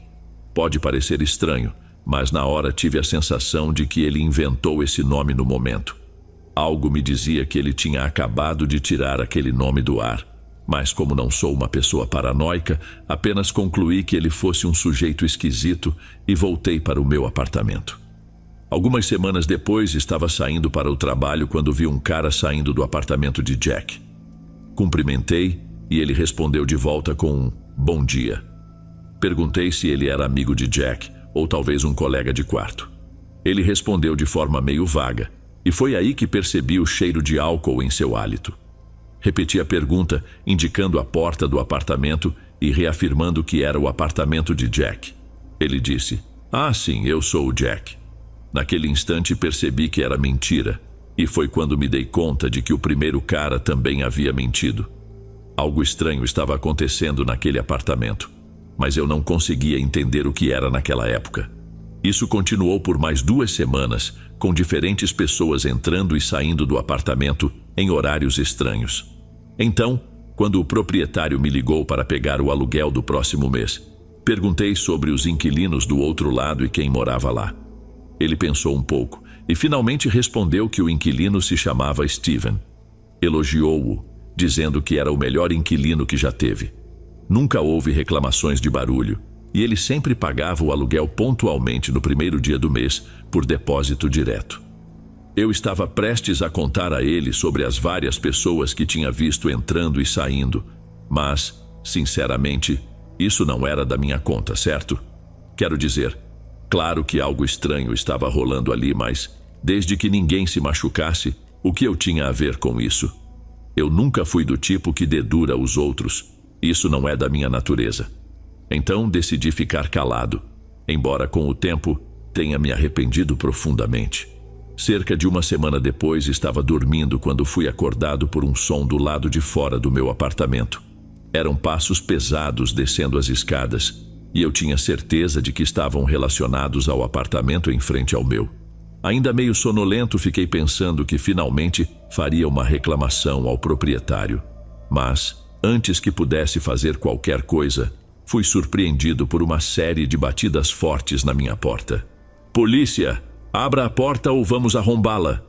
Pode parecer estranho, mas na hora tive a sensação de que ele inventou esse nome no momento. Algo me dizia que ele tinha acabado de tirar aquele nome do ar, mas como não sou uma pessoa paranoica, apenas concluí que ele fosse um sujeito esquisito e voltei para o meu apartamento. Algumas semanas depois, estava saindo para o trabalho quando vi um cara saindo do apartamento de Jack. Cumprimentei e ele respondeu de volta com um bom dia. Perguntei se ele era amigo de Jack ou talvez um colega de quarto. Ele respondeu de forma meio vaga, e foi aí que percebi o cheiro de álcool em seu hálito. Repeti a pergunta, indicando a porta do apartamento e reafirmando que era o apartamento de Jack. Ele disse: "Ah, sim, eu sou o Jack." Naquele instante percebi que era mentira, e foi quando me dei conta de que o primeiro cara também havia mentido. Algo estranho estava acontecendo naquele apartamento, mas eu não conseguia entender o que era naquela época. Isso continuou por mais 2 semanas, com diferentes pessoas entrando e saindo do apartamento em horários estranhos. Então, quando o proprietário me ligou para pegar o aluguel do próximo mês, perguntei sobre os inquilinos do outro lado e quem morava lá. Ele pensou um pouco e finalmente respondeu que o inquilino se chamava Steven. Elogiou-o, dizendo que era o melhor inquilino que já teve. Nunca houve reclamações de barulho, e ele sempre pagava o aluguel pontualmente no primeiro dia do mês, por depósito direto. Eu estava prestes a contar a ele sobre as várias pessoas que tinha visto entrando e saindo, mas, sinceramente, isso não era da minha conta, certo? Quero dizer, claro que algo estranho estava rolando ali, mas, desde que ninguém se machucasse, o que eu tinha a ver com isso? Eu nunca fui do tipo que dedura os outros. Isso não é da minha natureza. Então decidi ficar calado, embora com o tempo tenha me arrependido profundamente. Cerca de 1 semana depois, estava dormindo quando fui acordado por um som do lado de fora do meu apartamento. Eram passos pesados descendo as escadas, e eu tinha certeza de que estavam relacionados ao apartamento em frente ao meu. Ainda meio sonolento, fiquei pensando que finalmente faria uma reclamação ao proprietário. Mas, antes que pudesse fazer qualquer coisa, fui surpreendido por uma série de batidas fortes na minha porta. "Polícia! Abra a porta ou vamos arrombá-la!"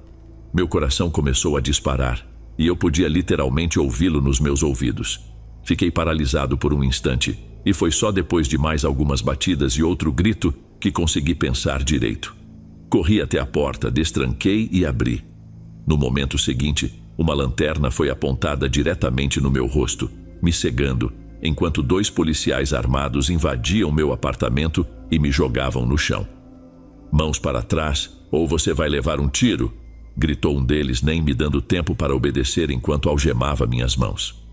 Meu coração começou a disparar, e eu podia literalmente ouvi-lo nos meus ouvidos. Fiquei paralisado por um instante, e foi só depois de mais algumas batidas e outro grito que consegui pensar direito. Corri até a porta, destranquei e abri. No momento seguinte, uma lanterna foi apontada diretamente no meu rosto, me cegando, enquanto 2 policiais armados invadiam meu apartamento e me jogavam no chão. "Mãos para trás, ou você vai levar um tiro", gritou um deles, nem me dando tempo para obedecer enquanto algemava minhas mãos.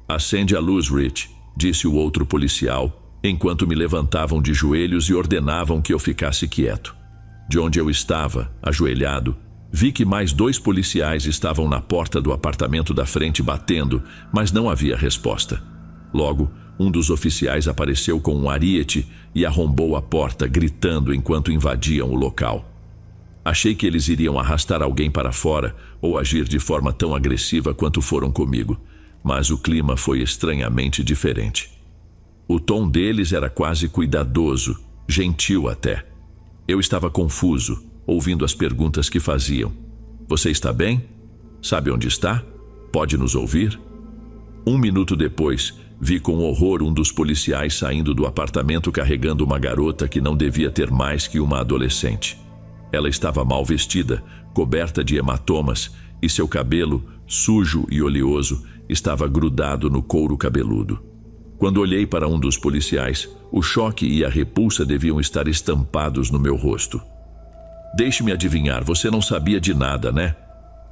"Acende a luz, Rich", disse o outro policial, enquanto me levantavam de joelhos e ordenavam que eu ficasse quieto. De onde eu estava, ajoelhado, vi que mais 2 policiais estavam na porta do apartamento da frente batendo, mas não havia resposta. Logo, um dos oficiais apareceu com um ariete e arrombou a porta, gritando enquanto invadiam o local. Achei que eles iriam arrastar alguém para fora ou agir de forma tão agressiva quanto foram comigo, mas o clima foi estranhamente diferente. O tom deles era quase cuidadoso, gentil até. Eu estava confuso, ouvindo as perguntas que faziam. "Você está bem? Sabe onde está? Pode nos ouvir?" 1 minuto depois, vi com horror um dos policiais saindo do apartamento carregando uma garota que não devia ter mais que uma adolescente. Ela estava mal vestida, coberta de hematomas, e seu cabelo, sujo e oleoso, estava grudado no couro cabeludo. Quando olhei para um dos policiais, o choque e a repulsa deviam estar estampados no meu rosto. "Deixe-me adivinhar, você não sabia de nada, né?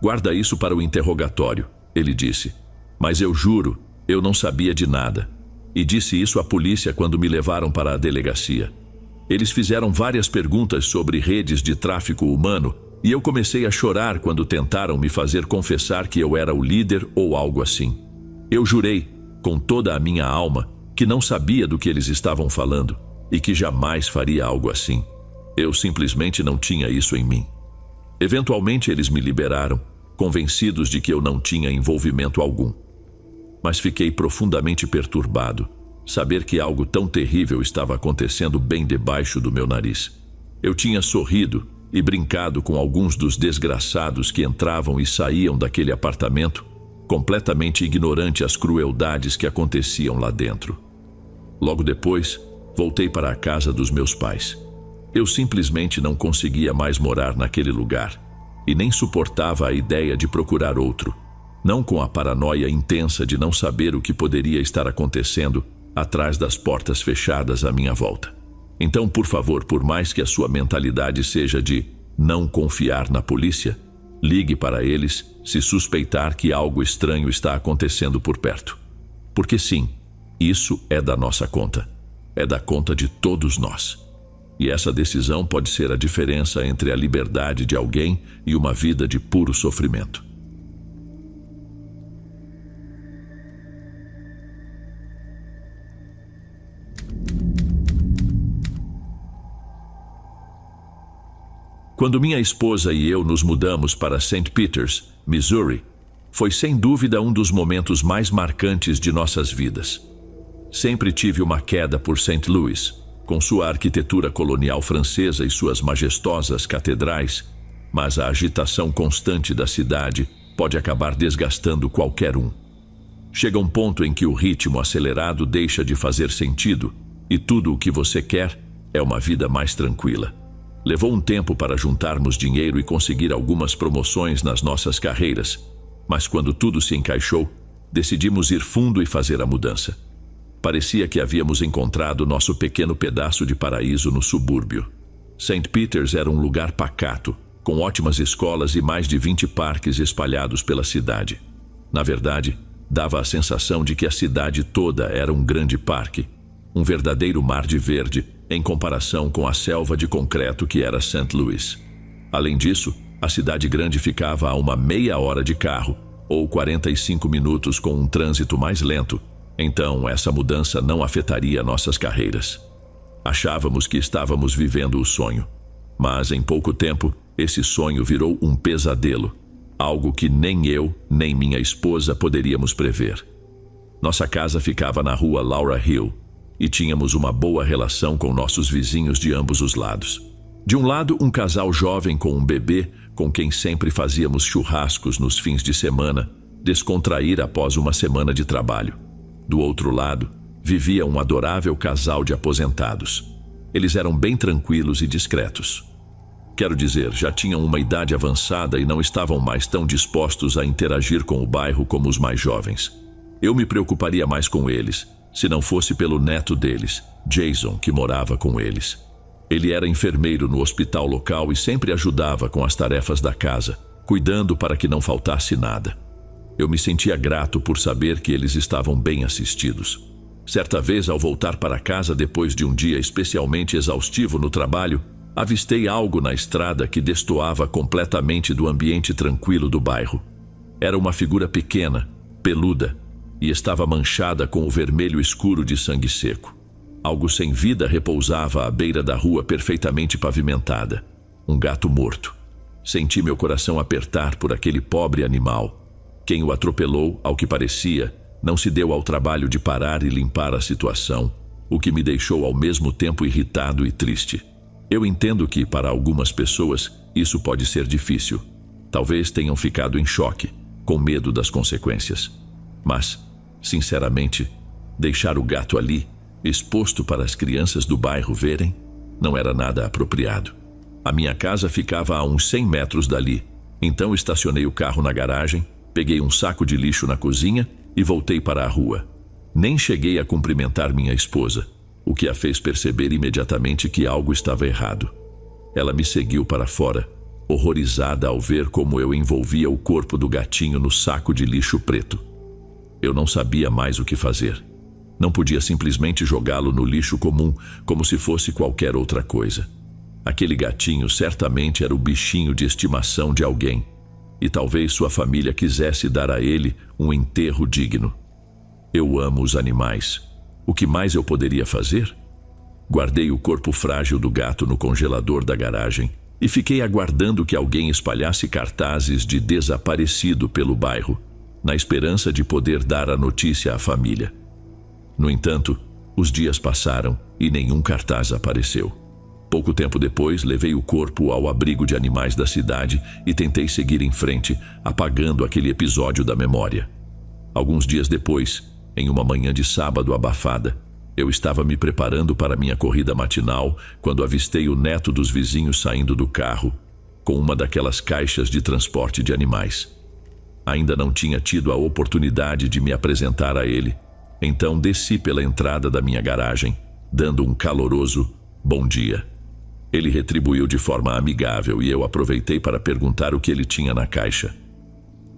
Guarda isso para o interrogatório", ele disse. "Mas eu juro, eu não sabia de nada. E disse isso à polícia quando me levaram para a delegacia. Eles fizeram várias perguntas sobre redes de tráfico humano e eu comecei a chorar quando tentaram me fazer confessar que eu era o líder ou algo assim. Eu jurei, com toda a minha alma, que não sabia do que eles estavam falando e que jamais faria algo assim. Eu simplesmente não tinha isso em mim. Eventualmente eles me liberaram, convencidos de que eu não tinha envolvimento algum. Mas fiquei profundamente perturbado, saber que algo tão terrível estava acontecendo bem debaixo do meu nariz. Eu tinha sorrido e brincado com alguns dos desgraçados que entravam e saíam daquele apartamento, completamente ignorante às crueldades que aconteciam lá dentro. Logo depois, voltei para a casa dos meus pais. Eu simplesmente não conseguia mais morar naquele lugar e nem suportava a ideia de procurar outro, não com a paranoia intensa de não saber o que poderia estar acontecendo atrás das portas fechadas à minha volta. Então, por favor, por mais que a sua mentalidade seja de não confiar na polícia, ligue para eles se suspeitar que algo estranho está acontecendo por perto. Porque sim, isso é da nossa conta. É da conta de todos nós. E essa decisão pode ser a diferença entre a liberdade de alguém e uma vida de puro sofrimento. Quando minha esposa e eu nos mudamos para St. Peters, Missouri, foi sem dúvida um dos momentos mais marcantes de nossas vidas. Sempre tive uma queda por St. Louis, com sua arquitetura colonial francesa e suas majestosas catedrais, mas a agitação constante da cidade pode acabar desgastando qualquer um. Chega um ponto em que o ritmo acelerado deixa de fazer sentido e tudo o que você quer é uma vida mais tranquila. Levou um tempo para juntarmos dinheiro e conseguir algumas promoções nas nossas carreiras, mas quando tudo se encaixou, decidimos ir fundo e fazer a mudança. Parecia que havíamos encontrado nosso pequeno pedaço de paraíso no subúrbio. St. Peters era um lugar pacato, com ótimas escolas e mais de 20 parques espalhados pela cidade. Na verdade, dava a sensação de que a cidade toda era um grande parque, um verdadeiro mar de verde, em comparação com a selva de concreto que era St. Louis. Além disso, a cidade grande ficava a uma meia hora de carro, ou 45 minutos com um trânsito mais lento, então essa mudança não afetaria nossas carreiras. Achávamos que estávamos vivendo o sonho, mas em pouco tempo, esse sonho virou um pesadelo, algo que nem eu, nem minha esposa poderíamos prever. Nossa casa ficava na rua Laura Hill, e tínhamos uma boa relação com nossos vizinhos de ambos os lados. De um lado, um casal jovem com um bebê, com quem sempre fazíamos churrascos nos fins de semana, descontrair após uma semana de trabalho. Do outro lado, vivia um adorável casal de aposentados. Eles eram bem tranquilos e discretos. Quero dizer, já tinham uma idade avançada e não estavam mais tão dispostos a interagir com o bairro como os mais jovens. Eu me preocuparia mais com eles, se não fosse pelo neto deles, Jason, que morava com eles. Ele era enfermeiro no hospital local e sempre ajudava com as tarefas da casa, cuidando para que não faltasse nada. Eu me sentia grato por saber que eles estavam bem assistidos. Certa vez, ao voltar para casa depois de um dia especialmente exaustivo no trabalho, avistei algo na estrada que destoava completamente do ambiente tranquilo do bairro. Era uma figura pequena, peluda, e estava manchada com o vermelho escuro de sangue seco. Algo sem vida repousava à beira da rua perfeitamente pavimentada. Um gato morto. Senti meu coração apertar por aquele pobre animal. Quem o atropelou, ao que parecia, não se deu ao trabalho de parar e limpar a situação, o que me deixou ao mesmo tempo irritado e triste. Eu entendo que, para algumas pessoas, isso pode ser difícil. Talvez tenham ficado em choque, com medo das consequências. Mas, sinceramente, deixar o gato ali, exposto para as crianças do bairro verem, não era nada apropriado. A minha casa ficava a uns 100 metros dali, então estacionei o carro na garagem, peguei um saco de lixo na cozinha e voltei para a rua. Nem cheguei a cumprimentar minha esposa, o que a fez perceber imediatamente que algo estava errado. Ela me seguiu para fora, horrorizada ao ver como eu envolvia o corpo do gatinho no saco de lixo preto. Eu não sabia mais o que fazer. Não podia simplesmente jogá-lo no lixo comum, como se fosse qualquer outra coisa. Aquele gatinho certamente era o bichinho de estimação de alguém, e talvez sua família quisesse dar a ele um enterro digno. Eu amo os animais. O que mais eu poderia fazer? Guardei o corpo frágil do gato no congelador da garagem e fiquei aguardando que alguém espalhasse cartazes de desaparecido pelo bairro, na esperança de poder dar a notícia à família. No entanto, os dias passaram e nenhum cartaz apareceu. Pouco tempo depois, levei o corpo ao abrigo de animais da cidade e tentei seguir em frente, apagando aquele episódio da memória. Alguns dias depois, em uma manhã de sábado abafada, eu estava me preparando para minha corrida matinal quando avistei o neto dos vizinhos saindo do carro, com uma daquelas caixas de transporte de animais. Ainda não tinha tido a oportunidade de me apresentar a ele, então desci pela entrada da minha garagem, dando um caloroso bom dia. Ele retribuiu de forma amigável e eu aproveitei para perguntar o que ele tinha na caixa.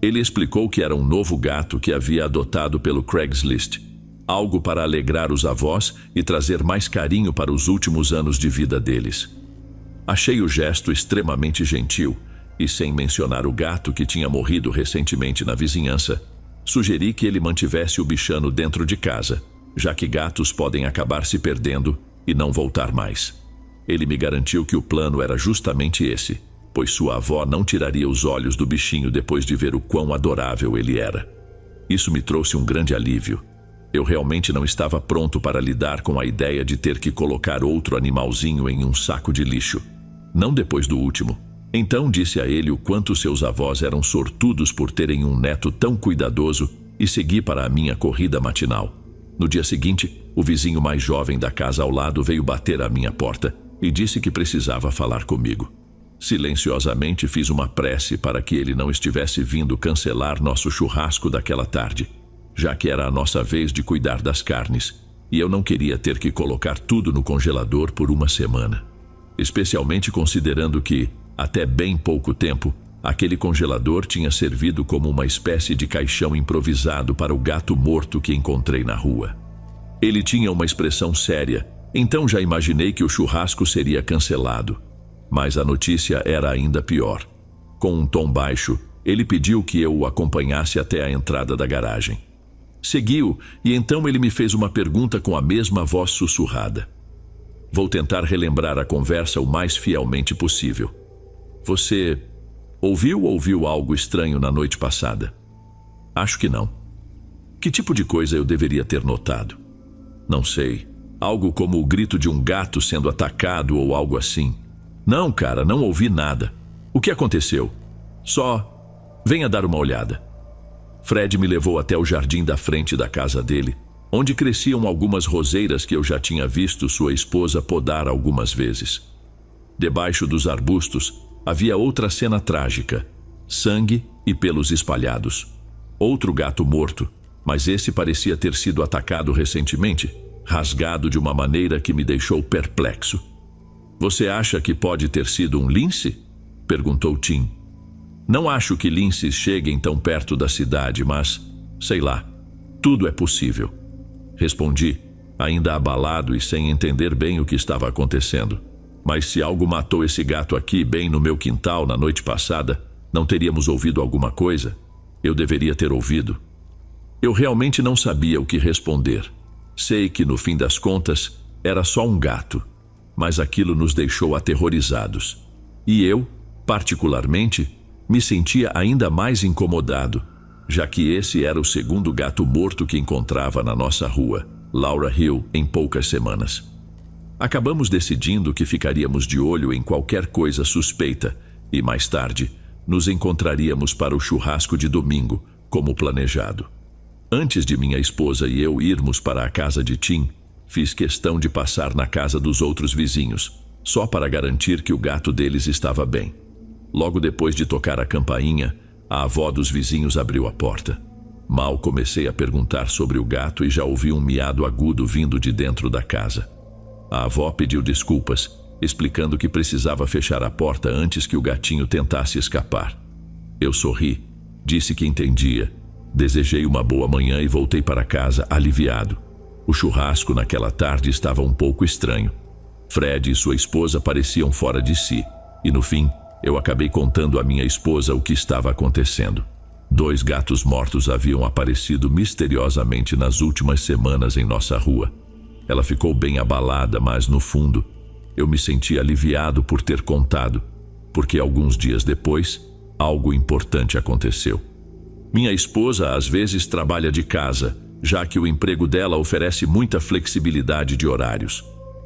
Ele explicou que era um novo gato que havia adotado pelo Craigslist, algo para alegrar os avós e trazer mais carinho para os últimos anos de vida deles. Achei o gesto extremamente gentil e, sem mencionar o gato que tinha morrido recentemente na vizinhança, sugeri que ele mantivesse o bichano dentro de casa, já que gatos podem acabar se perdendo e não voltar mais. Ele me garantiu que o plano era justamente esse, pois sua avó não tiraria os olhos do bichinho depois de ver o quão adorável ele era. Isso me trouxe um grande alívio. Eu realmente não estava pronto para lidar com a ideia de ter que colocar outro animalzinho em um saco de lixo. Não depois do último. Então disse a ele o quanto seus avós eram sortudos por terem um neto tão cuidadoso e segui para a minha corrida matinal. No dia seguinte, o vizinho mais jovem da casa ao lado veio bater à minha porta e disse que precisava falar comigo. Silenciosamente fiz uma prece para que ele não estivesse vindo cancelar nosso churrasco daquela tarde, já que era a nossa vez de cuidar das carnes, e eu não queria ter que colocar tudo no congelador por uma semana. Especialmente considerando que, até bem pouco tempo, aquele congelador tinha servido como uma espécie de caixão improvisado para o gato morto que encontrei na rua. Ele tinha uma expressão séria, então já imaginei que o churrasco seria cancelado. Mas a notícia era ainda pior. Com um tom baixo, ele pediu que eu o acompanhasse até a entrada da garagem. Segui-o e então ele me fez uma pergunta com a mesma voz sussurrada. Vou tentar relembrar a conversa o mais fielmente possível. Você ouviu ou viu algo estranho na noite passada? Acho que não. Que tipo de coisa eu deveria ter notado? Não sei. Algo como o grito de um gato sendo atacado ou algo assim. Não, cara, não ouvi nada. O que aconteceu? Só venha dar uma olhada. Fred me levou até o jardim da frente da casa dele onde cresciam algumas roseiras que eu já tinha visto sua esposa podar algumas vezes. Debaixo dos arbustos havia outra cena trágica: sangue e pelos espalhados. Outro gato morto, mas esse parecia ter sido atacado recentemente, rasgado de uma maneira que me deixou perplexo. Você acha que pode ter sido um lince? Perguntou Tim. Não acho que linces cheguem tão perto da cidade, mas, sei lá, tudo é possível. Respondi, ainda abalado e sem entender bem o que estava acontecendo. Mas se algo matou esse gato aqui, bem no meu quintal, na noite passada, não teríamos ouvido alguma coisa? Eu deveria ter ouvido. Eu realmente não sabia o que responder. Sei que, no fim das contas, era só um gato, mas aquilo nos deixou aterrorizados. E eu, particularmente, me sentia ainda mais incomodado, já que esse era o segundo gato morto que encontrava na nossa rua, Laura Hill, em poucas semanas. Acabamos decidindo que ficaríamos de olho em qualquer coisa suspeita e, mais tarde, nos encontraríamos para o churrasco de domingo, como planejado. Antes de minha esposa e eu irmos para a casa de Tim, fiz questão de passar na casa dos outros vizinhos, só para garantir que o gato deles estava bem. Logo depois de tocar a campainha, a avó dos vizinhos abriu a porta. Mal comecei a perguntar sobre o gato e já ouvi um miado agudo vindo de dentro da casa. A avó pediu desculpas, explicando que precisava fechar a porta antes que o gatinho tentasse escapar. Eu sorri, disse que entendia, desejei uma boa manhã e voltei para casa aliviado. O churrasco naquela tarde estava um pouco estranho. Fred e sua esposa pareciam fora de si, e no fim, eu acabei contando à minha esposa o que estava acontecendo. 2 gatos mortos haviam aparecido misteriosamente nas últimas semanas em nossa rua. Ela ficou bem abalada, mas no fundo, eu me senti aliviado por ter contado, porque alguns dias depois, algo importante aconteceu. Minha esposa às vezes trabalha de casa, já que o emprego dela oferece muita flexibilidade de horários.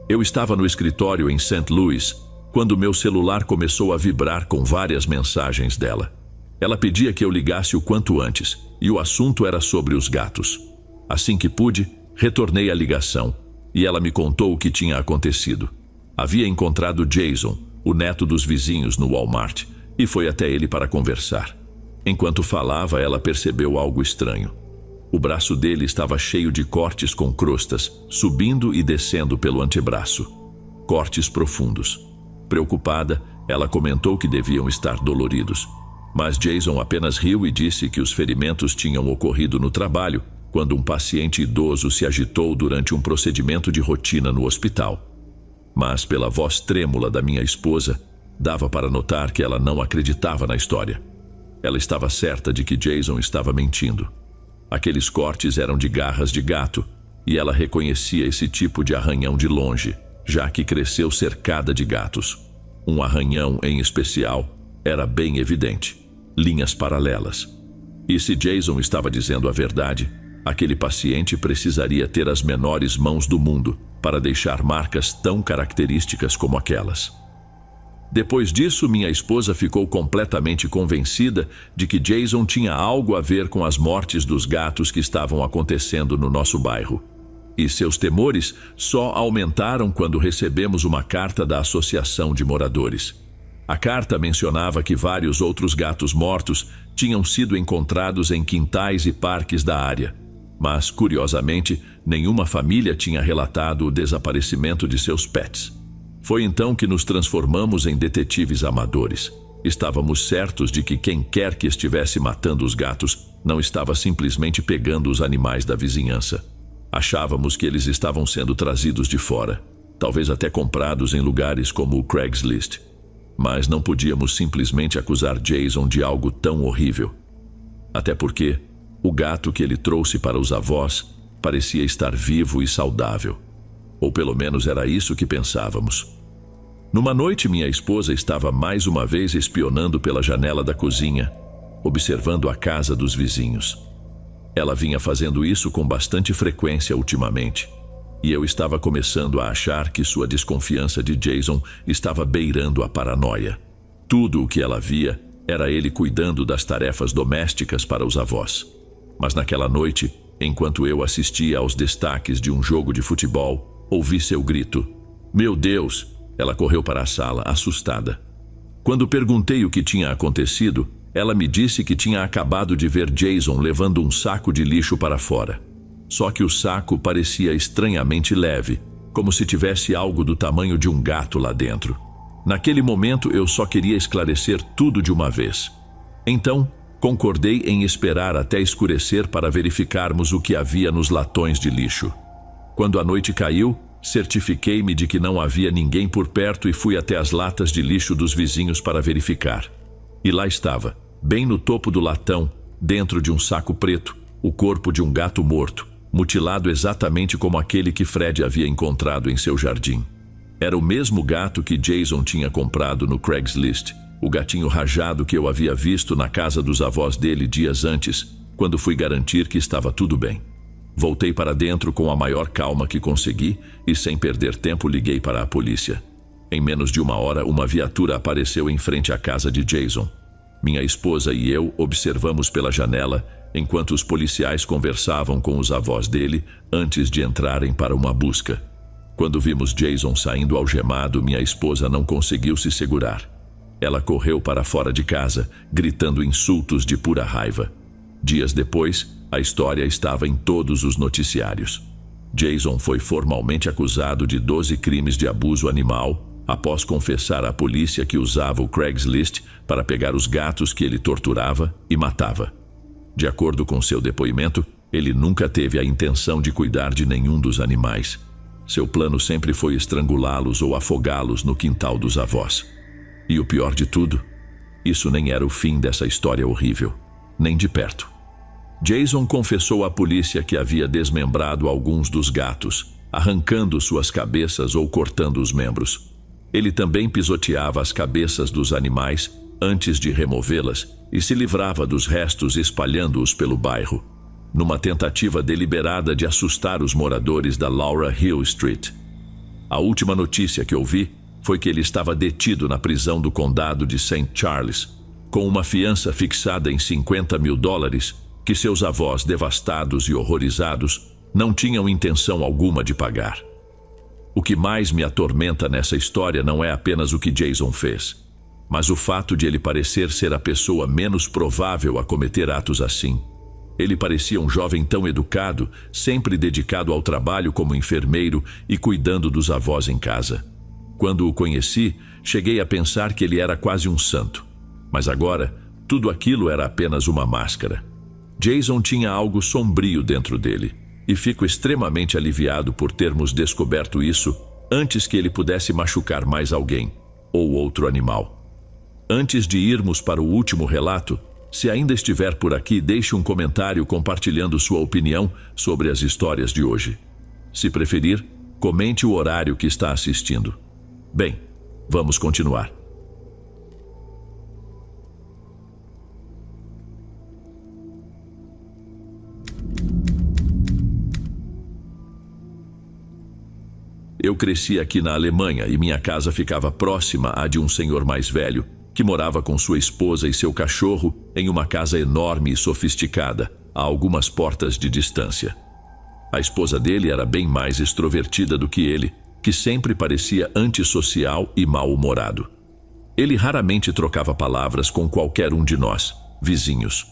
Eu estava no escritório em St. Louis, quando meu celular começou a vibrar com várias mensagens dela. Ela pedia que eu ligasse o quanto antes, e o assunto era sobre os gatos. Assim que pude, retornei a ligação, e ela me contou o que tinha acontecido. Havia encontrado Jason, o neto dos vizinhos, no Walmart, e foi até ele para conversar. Enquanto falava, ela percebeu algo estranho. O braço dele estava cheio de cortes com crostas, subindo e descendo pelo antebraço. Cortes profundos. Preocupada, ela comentou que deviam estar doloridos. Mas Jason apenas riu e disse que os ferimentos tinham ocorrido no trabalho, quando um paciente idoso se agitou durante um procedimento de rotina no hospital. Mas pela voz trêmula da minha esposa, dava para notar que ela não acreditava na história. Ela estava certa de que Jason estava mentindo. Aqueles cortes eram de garras de gato, e ela reconhecia esse tipo de arranhão de longe, já que cresceu cercada de gatos. Um arranhão em especial era bem evidente, linhas paralelas. E se Jason estava dizendo a verdade, aquele paciente precisaria ter as menores mãos do mundo para deixar marcas tão características como aquelas. Depois disso, minha esposa ficou completamente convencida de que Jason tinha algo a ver com as mortes dos gatos que estavam acontecendo no nosso bairro. E seus temores só aumentaram quando recebemos uma carta da Associação de Moradores. A carta mencionava que vários outros gatos mortos tinham sido encontrados em quintais e parques da área. Mas, curiosamente, nenhuma família tinha relatado o desaparecimento de seus pets. Foi então que nos transformamos em detetives amadores. Estávamos certos de que quem quer que estivesse matando os gatos não estava simplesmente pegando os animais da vizinhança. Achávamos que eles estavam sendo trazidos de fora, talvez até comprados em lugares como o Craigslist. Mas não podíamos simplesmente acusar Jason de algo tão horrível. Até porque o gato que ele trouxe para os avós parecia estar vivo e saudável. Ou pelo menos era isso que pensávamos. Numa noite, minha esposa estava mais uma vez espionando pela janela da cozinha, observando a casa dos vizinhos. Ela vinha fazendo isso com bastante frequência ultimamente, e eu estava começando a achar que sua desconfiança de Jason estava beirando a paranoia. Tudo o que ela via era ele cuidando das tarefas domésticas para os avós. Mas naquela noite, Enquanto eu assistia aos destaques de um jogo de futebol, ouvi seu grito. Meu Deus! Ela correu para a sala, assustada. Quando perguntei o que tinha acontecido, ela me disse que tinha acabado de ver Jason levando um saco de lixo para fora. Só que o saco parecia estranhamente leve, como se tivesse algo do tamanho de um gato lá dentro. Naquele momento eu só queria esclarecer tudo de uma vez. Então, concordei em esperar até escurecer para verificarmos o que havia nos latões de lixo. Quando a noite caiu, certifiquei-me de que não havia ninguém por perto e fui até as latas de lixo dos vizinhos para verificar. E lá estava, bem no topo do latão, dentro de um saco preto, o corpo de um gato morto, mutilado exatamente como aquele que Fred havia encontrado em seu jardim. Era o mesmo gato que Jason tinha comprado no Craigslist, o gatinho rajado que eu havia visto na casa dos avós dele dias antes, quando fui garantir que estava tudo bem. Voltei para dentro com a maior calma que consegui e, sem perder tempo, liguei para a polícia. Em menos de uma hora, uma viatura apareceu em frente à casa de Jason. Minha esposa e eu observamos pela janela enquanto os policiais conversavam com os avós dele antes de entrarem para uma busca. Quando vimos Jason saindo algemado, minha esposa não conseguiu se segurar. Ela correu para fora de casa, gritando insultos de pura raiva. Dias depois, a história estava em todos os noticiários. Jason foi formalmente acusado de 12 crimes de abuso animal, após confessar à polícia que usava o Craigslist para pegar os gatos que ele torturava e matava. De acordo com seu depoimento, ele nunca teve a intenção de cuidar de nenhum dos animais. Seu plano sempre foi estrangulá-los ou afogá-los no quintal dos avós. E o pior de tudo, isso nem era o fim dessa história horrível, nem de perto. Jason confessou à polícia que havia desmembrado alguns dos gatos, arrancando suas cabeças ou cortando os membros. Ele também pisoteava as cabeças dos animais antes de removê-las e se livrava dos restos espalhando-os pelo bairro, numa tentativa deliberada de assustar os moradores da Laura Hill Street. A última notícia que ouvi foi que ele estava detido na prisão do condado de St. Charles, com uma fiança fixada em $50 mil que seus avós, devastados e horrorizados, não tinham intenção alguma de pagar. O que mais me atormenta nessa história não é apenas o que Jason fez, mas o fato de ele parecer ser a pessoa menos provável a cometer atos assim. Ele parecia um jovem tão educado, sempre dedicado ao trabalho como enfermeiro e cuidando dos avós em casa. Quando o conheci, cheguei a pensar que ele era quase um santo. Mas agora, tudo aquilo era apenas uma máscara. Jason tinha algo sombrio dentro dele, e fico extremamente aliviado por termos descoberto isso antes que ele pudesse machucar mais alguém, ou outro animal. Antes de irmos para o último relato, se ainda estiver por aqui, deixe um comentário compartilhando sua opinião sobre as histórias de hoje. Se preferir, comente o horário que está assistindo. Bem, vamos continuar. Eu cresci aqui na Alemanha e minha casa ficava próxima à de um senhor mais velho, que morava com sua esposa e seu cachorro em uma casa enorme e sofisticada, a algumas portas de distância. A esposa dele era bem mais extrovertida do que ele, que sempre parecia antissocial e mal-humorado. Ele raramente trocava palavras com qualquer um de nós, vizinhos.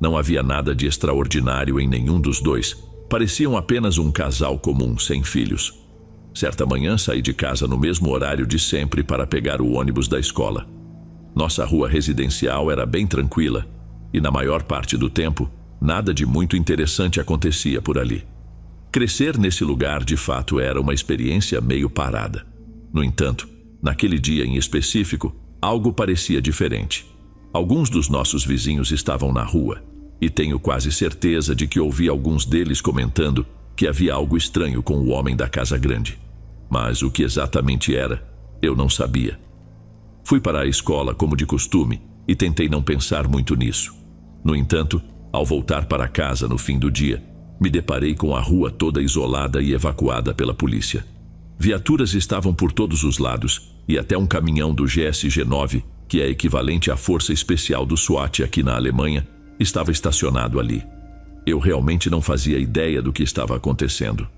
Não havia nada de extraordinário em nenhum dos dois, pareciam apenas um casal comum, sem filhos. Certa manhã saí de casa no mesmo horário de sempre para pegar o ônibus da escola. Nossa rua residencial era bem tranquila e, na maior parte do tempo, nada de muito interessante acontecia por ali. Crescer nesse lugar, de fato, era uma experiência meio parada. No entanto, naquele dia em específico, algo parecia diferente. Alguns dos nossos vizinhos estavam na rua, e tenho quase certeza de que ouvi alguns deles comentando que havia algo estranho com o homem da casa grande. Mas o que exatamente era, eu não sabia. Fui para a escola como de costume e tentei não pensar muito nisso. No entanto, ao voltar para casa no fim do dia, me deparei com a rua toda isolada e evacuada pela polícia. Viaturas estavam por todos os lados e até um caminhão do GSG-9, que é equivalente à Força Especial do SWAT aqui na Alemanha, estava estacionado ali. Eu realmente não fazia ideia do que estava acontecendo.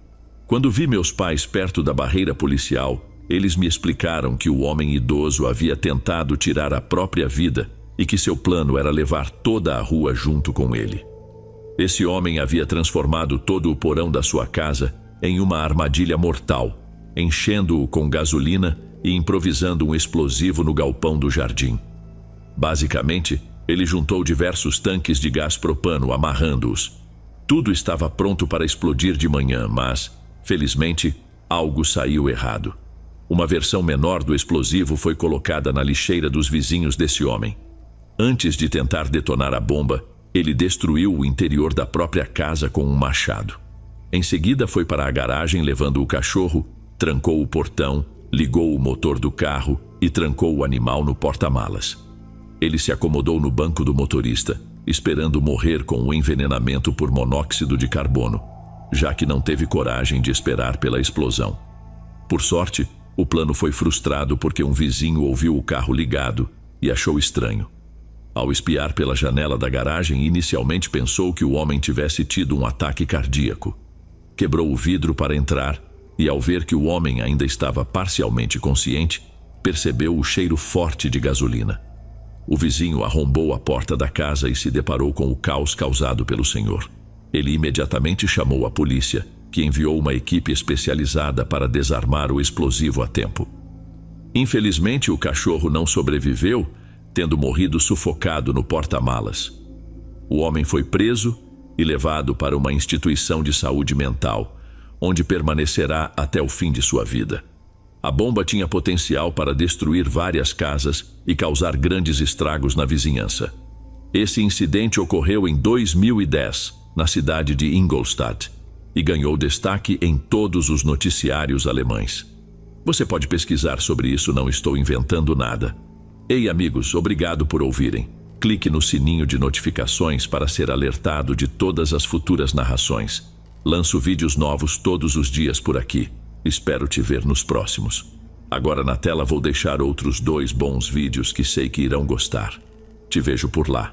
Quando vi meus pais perto da barreira policial, eles me explicaram que o homem idoso havia tentado tirar a própria vida e que seu plano era levar toda a rua junto com ele. Esse homem havia transformado todo o porão da sua casa em uma armadilha mortal, enchendo-o com gasolina e improvisando um explosivo no galpão do jardim. Basicamente, ele juntou diversos tanques de gás propano, amarrando-os. Tudo estava pronto para explodir de manhã, mas, felizmente, algo saiu errado. Uma versão menor do explosivo foi colocada na lixeira dos vizinhos desse homem. Antes de tentar detonar a bomba, ele destruiu o interior da própria casa com um machado. Em seguida, foi para a garagem levando o cachorro, trancou o portão, ligou o motor do carro e trancou o animal no porta-malas. Ele se acomodou no banco do motorista, esperando morrer com o envenenamento por monóxido de carbono, já que não teve coragem de esperar pela explosão. Por sorte, o plano foi frustrado porque um vizinho ouviu o carro ligado e achou estranho. Ao espiar pela janela da garagem, inicialmente pensou que o homem tivesse tido um ataque cardíaco. Quebrou o vidro para entrar e, ao ver que o homem ainda estava parcialmente consciente, percebeu o cheiro forte de gasolina. O vizinho arrombou a porta da casa e se deparou com o caos causado pelo senhor. Ele imediatamente chamou a polícia, que enviou uma equipe especializada para desarmar o explosivo a tempo. Infelizmente, o cachorro não sobreviveu, tendo morrido sufocado no porta-malas. O homem foi preso e levado para uma instituição de saúde mental, onde permanecerá até o fim de sua vida. A bomba tinha potencial para destruir várias casas e causar grandes estragos na vizinhança. Esse incidente ocorreu em 2010, na cidade de Ingolstadt, e ganhou destaque em todos os noticiários alemães. Você pode pesquisar sobre isso, não estou inventando nada. Ei, amigos, obrigado por ouvirem. Clique no sininho de notificações para ser alertado de todas as futuras narrações. Lanço vídeos novos todos os dias por aqui. Espero te ver nos próximos. Agora na tela vou deixar outros 2 bons vídeos que sei que irão gostar. Te vejo por lá.